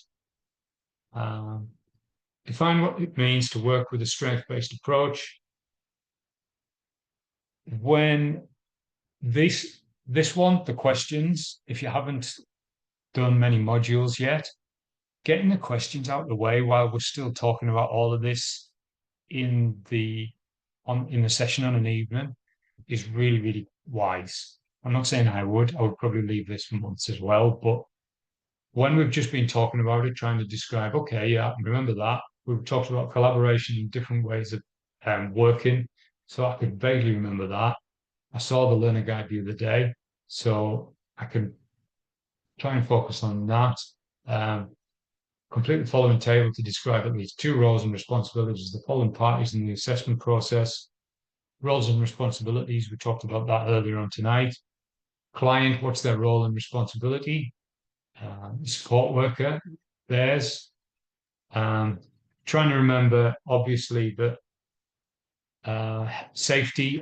Define what it means to work with a strength-based approach. When this one, the questions, if you haven't done many modules yet, getting the questions out of the way while we're still talking about all of this in the session on an evening is really, really wise. I'm not saying I would probably leave this for months as well, but when we've just been talking about it, trying to describe, okay, yeah, remember that, We talked about collaboration and different ways of working. So I could vaguely remember that. I saw the learner guide the other day, so I can try and focus on that. Complete the following table to describe at least 2 roles and responsibilities of the following parties in the assessment process. Roles and responsibilities, we talked about that earlier on tonight. Client, what's their role and responsibility? Support worker, theirs. Trying to remember, obviously, that safety,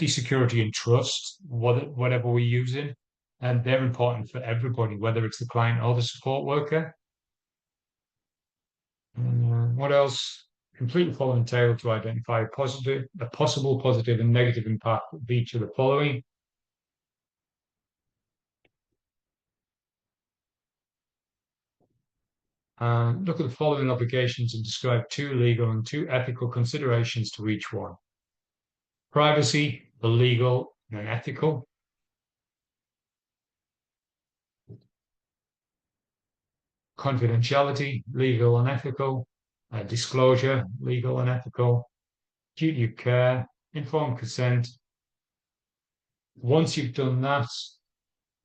security, and trust, whatever we're using, and they're important for everybody, whether it's the client or the support worker. What else? Complete the following table to identify a possible positive and negative impact of each of the following. Look at the following obligations and describe 2 legal and 2 ethical considerations to each one. Privacy, the legal and ethical. Confidentiality, legal and ethical. Disclosure, legal and ethical. Duty of care, informed consent. Once you've done that,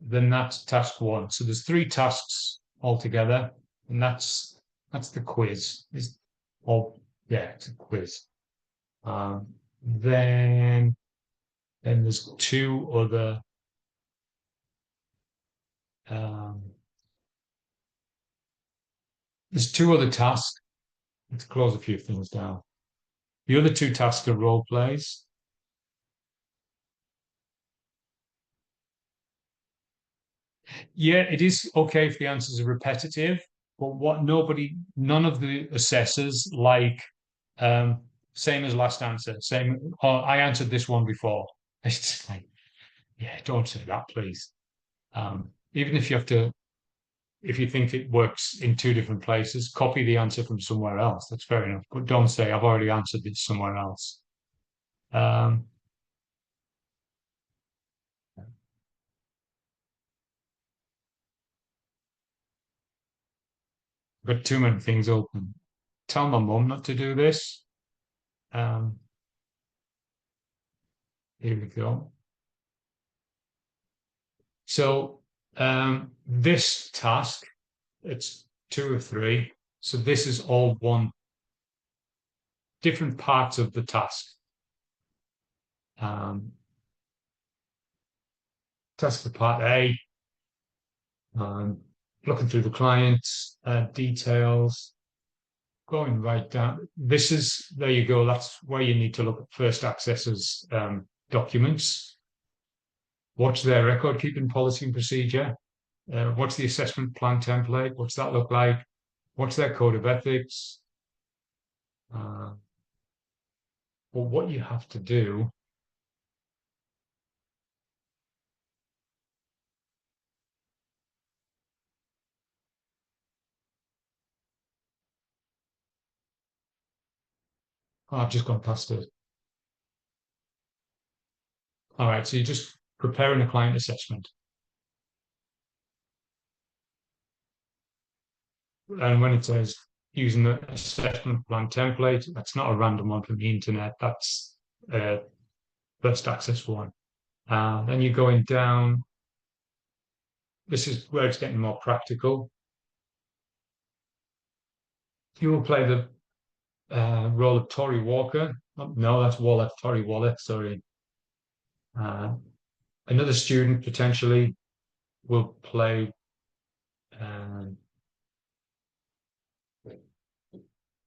then that's task 1. So there's 3 tasks altogether, and that's the quiz. It's a quiz. Then there's 2 other tasks. Let's close a few things down. The other 2 tasks are role plays. Yeah, it is okay if the answers are repetitive, but none of the assessors like same as last answer. I answered this one before. It's just like, yeah, don't say that, please. Even if you think it works in 2 different places, copy the answer from somewhere else. That's fair enough. But don't say, I've already answered this somewhere else. Got too many things open. Tell my mum not to do this. Here we go. So this task, it's 2 or 3. So this is all different parts of the task. Task for part A, looking through the client's details, going right down. There you go. That's where you need to look at first accessors documents. What's their record keeping policy and procedure? What's the assessment plan template? What's that look like? What's their code of ethics? Well, what you have to do I've just gone past it. All right, so you're just preparing a client assessment. And when it says using the assessment plan template, that's not a random one from the internet. That's first access one. Then you're going down. This is where it's getting more practical. You will play the role of Tory Walker. Oh, no, that's Tory Wallet, sorry. Another student potentially will play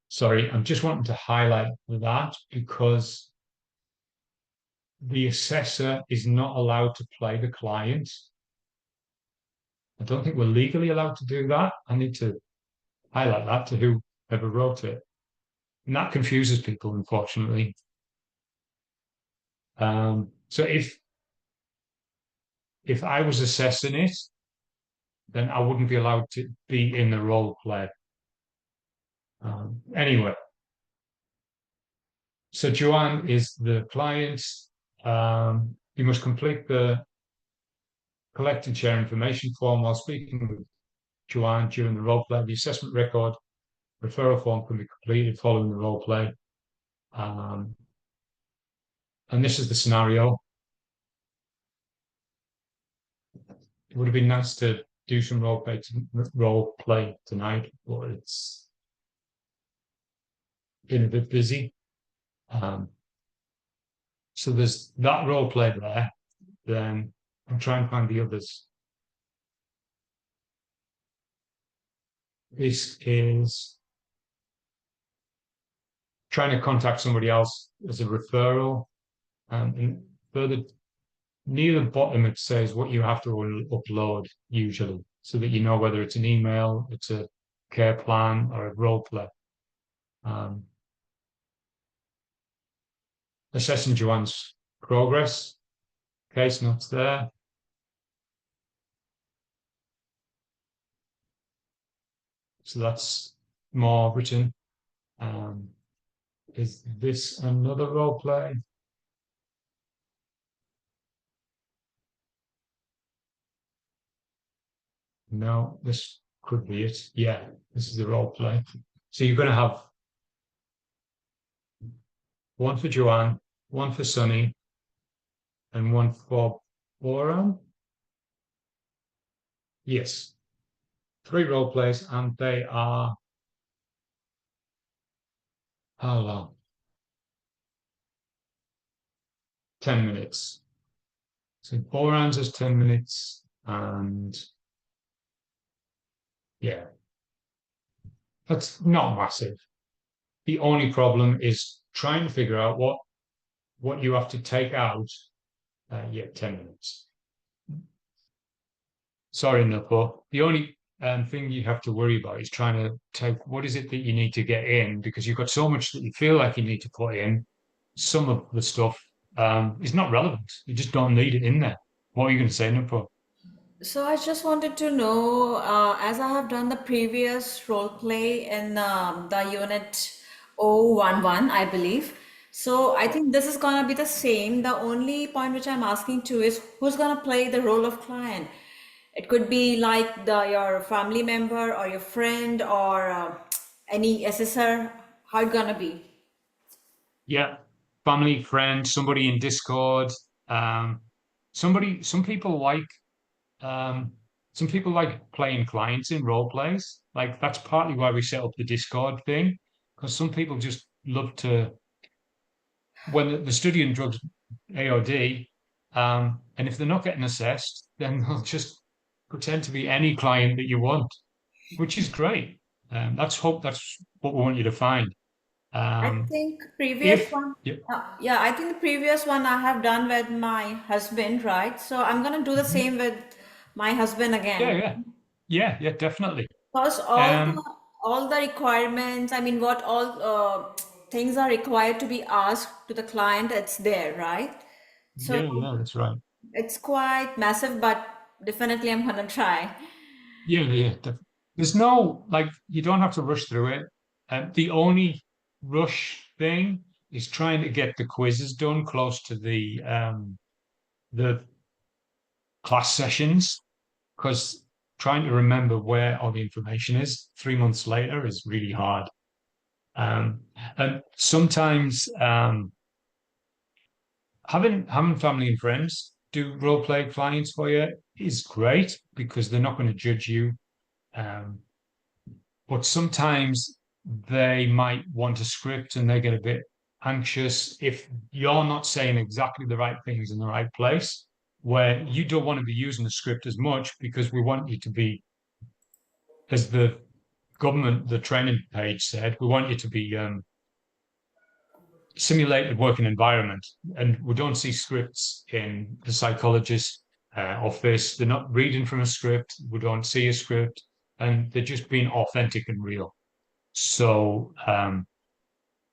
sorry, I'm just wanting to highlight that because the assessor is not allowed to play the client. I don't think we're legally allowed to do that. I need to highlight that to whoever wrote it. And that confuses people, unfortunately. So if I was assessing it, then I wouldn't be allowed to be in the role play. Anyway, so Joanne is the client. You must complete the collect and share information form while speaking with Joanne during the role play. The assessment record referral form can be completed following the role play. And this is the scenario. It would have been nice to do some role play tonight, but it's been a bit busy. So there's that role play there. Then I'll try and find the others. This is trying to contact somebody else as a referral. And further near the bottom, it says what you have to upload usually, so that you know whether it's an email, it's a care plan, or a role play. Assessing Joanne's progress. Case notes there. So that's more written. Is this another role play? No, this could be it. Yeah, this is the role play. So you're going to have one for Joanne, one for Sunny, and one for Boran. Yes. 3 role plays, and they are how long? 10 minutes. So Boran's is 10 minutes, and yeah, that's not massive. The only problem is trying to figure out what you have to take out. 10 minutes. Sorry, Napo. The only thing you have to worry about is trying to take what is it that you need to get in, because you've got so much that you feel like you need to put in. Some of the stuff is not relevant. You just don't need it in there. What are you going to say, Napo? So I just wanted to know, as I have done the previous role play in the unit 011, I believe. So I think this is gonna be the same. The only point which I'm asking to is who's gonna play the role of client. It could be like your family member or your friend or any assessor. How it gonna be? Yeah, family, friend, somebody in Discord. Somebody. Um, some people like playing clients in role plays. Like that's partly why we set up the Discord thing, because some people just love to when the studying drugs AOD, and if they're not getting assessed, then they'll just pretend to be any client that you want, which is great. That's what we want you to find. I think previous If one, yeah, yeah, I think the previous one I have done with my husband, right? So I'm gonna do the same with my husband yeah, again. yeah, yeah, yeah, definitely. Because Um, all the requirements, I mean, what all things are required to be asked to the client, it's there, right? So yeah, yeah, that's right. it's quite massive, but definitely I'm gonna try. Yeah, yeah. There's no like you don't have to rush through it. The only rush thing is trying to get the quizzes done close to the class sessions, because trying to remember where all the information is 3 months later is really hard. Um, and sometimes having family and friends do role play clients for you is great because they're not going to judge you. Um, but sometimes they might want a script and they get a bit anxious if you're not saying exactly the right things in the right place, where you don't want to be using the script as much because we want you to be, as the government, the training page said, we want you to be simulated working environment. And we don't see scripts in the psychologist office. They're not reading from a script. We don't see a script, and they're just being authentic and real. So,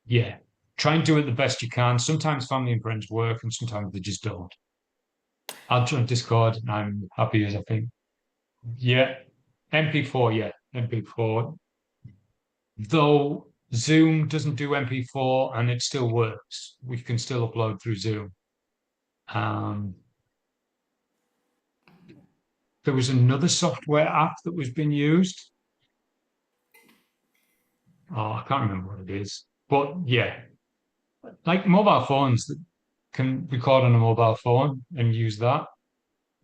yeah, try and do it the best you can. Sometimes family and friends work, and sometimes they just don't. I'll join Discord, and I'm happy as I think. Yeah, MP4, yeah, MP4. Though Zoom doesn't do MP4 and it still works. We can still upload through Zoom. there was another software app that was being used. Oh, I can't remember what it is. But yeah, like mobile phones that can record on a mobile phone and use that.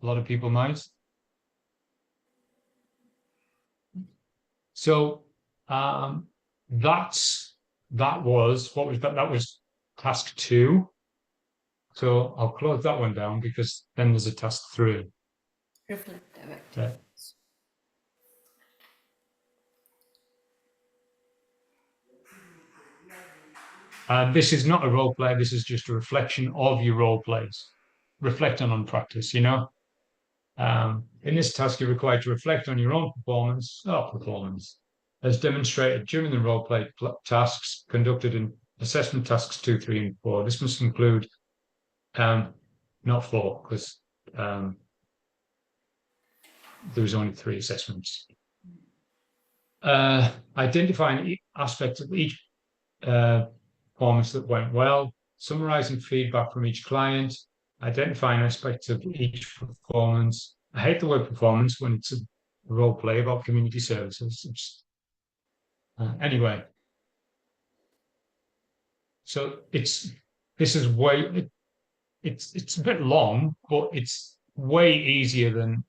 A lot of people might. So that was what was that? That was task 2. So I'll close that one down because then there's a task 3. Reflective. Yeah. This is not a role play. This is just a reflection of your role plays. Reflecting on practice, you know. In this task, you're required to reflect on your own performance, as demonstrated during the role play tasks conducted in assessment tasks 2, 3, and 4. This must include not 4 because there was only 3 assessments. Identifying aspects of each performance that went well, summarizing feedback from each client, identifying aspects of each performance. I hate the word performance when it's a role play about community services. Anyway, so it's a bit long, but it's way easier than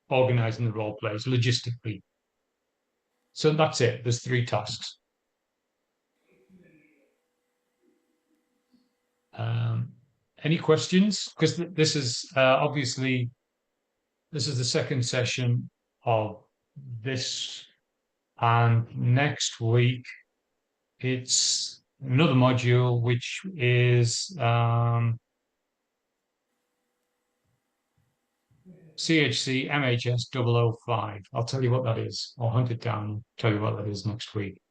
organizing the role plays logistically. So that's it. There's 3 tasks. Any questions? Because this is obviously this is the second session of this, and next week it's another module which is CHC MHS 005. I'll tell you what that is. I'll hunt it down and tell you what that is next week.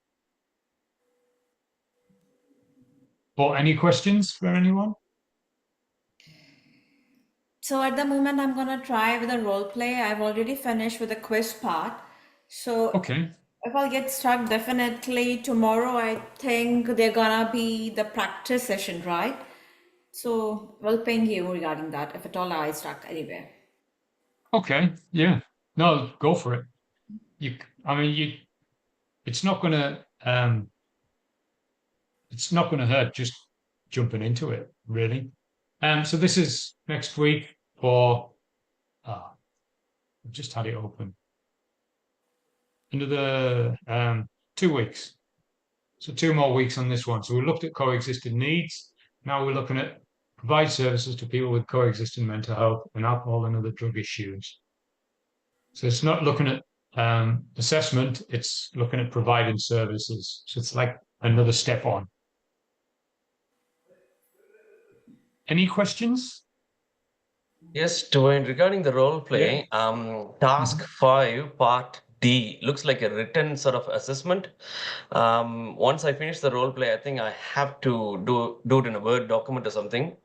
Or any questions for anyone? So at the moment, I'm gonna try with a role play. I've already finished with the quiz part. So Okay. if I'll get stuck, definitely tomorrow, I think they're gonna be the practice session, right? So we'll ping you regarding that if at all I stuck anywhere. Okay. Yeah. No, go for it. It's not gonna hurt just jumping into it, really. So this is next week for I've just had it open. Another 2 weeks. So 2 more weeks on this one. So we looked at coexisting needs. Now we're looking at provide services to people with coexisting mental health and alcohol and other drug issues. So it's not looking at assessment, it's looking at providing services. So it's like another step on. Any questions? Yes, Dwayne, regarding the role play, task 5, part D, looks like a written sort of assessment. Once I finish the role play, I think I have to do it in a Word document or something.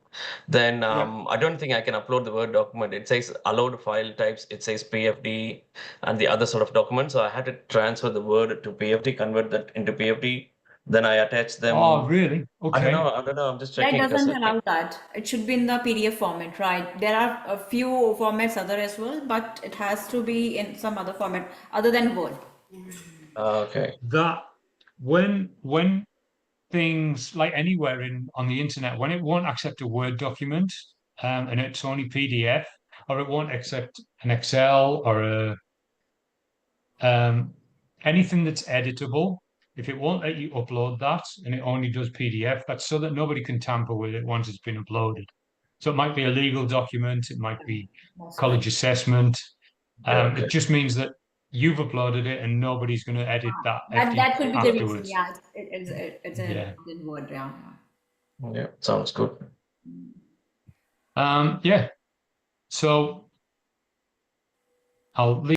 Then I don't think I can upload the Word document. It says allowed file types, it says PFD and the other sort of documents. So I had to transfer the Word to PFD, convert that into PFD. Then I attach them. Oh, really? I don't Okay. know. I'm just That checking. doesn't allow that. It should be in the PDF format, right? There are a few formats other as well, but it has to be in some other format other than Word. Okay. That when things like anywhere on the internet, when it won't accept a Word document and it's only PDF, or it won't accept an Excel or anything that's editable, if it won't let you upload that and it only does PDF, that's so that nobody can tamper with it once it's been uploaded. So it might be a legal document, it might be college assessment. Okay. It just means that you've uploaded it and nobody's going to edit that That could be the reason. afterwards. Yeah, it's Yeah. in Word. Yeah. Yeah, sounds good. Yeah. So I'll leave.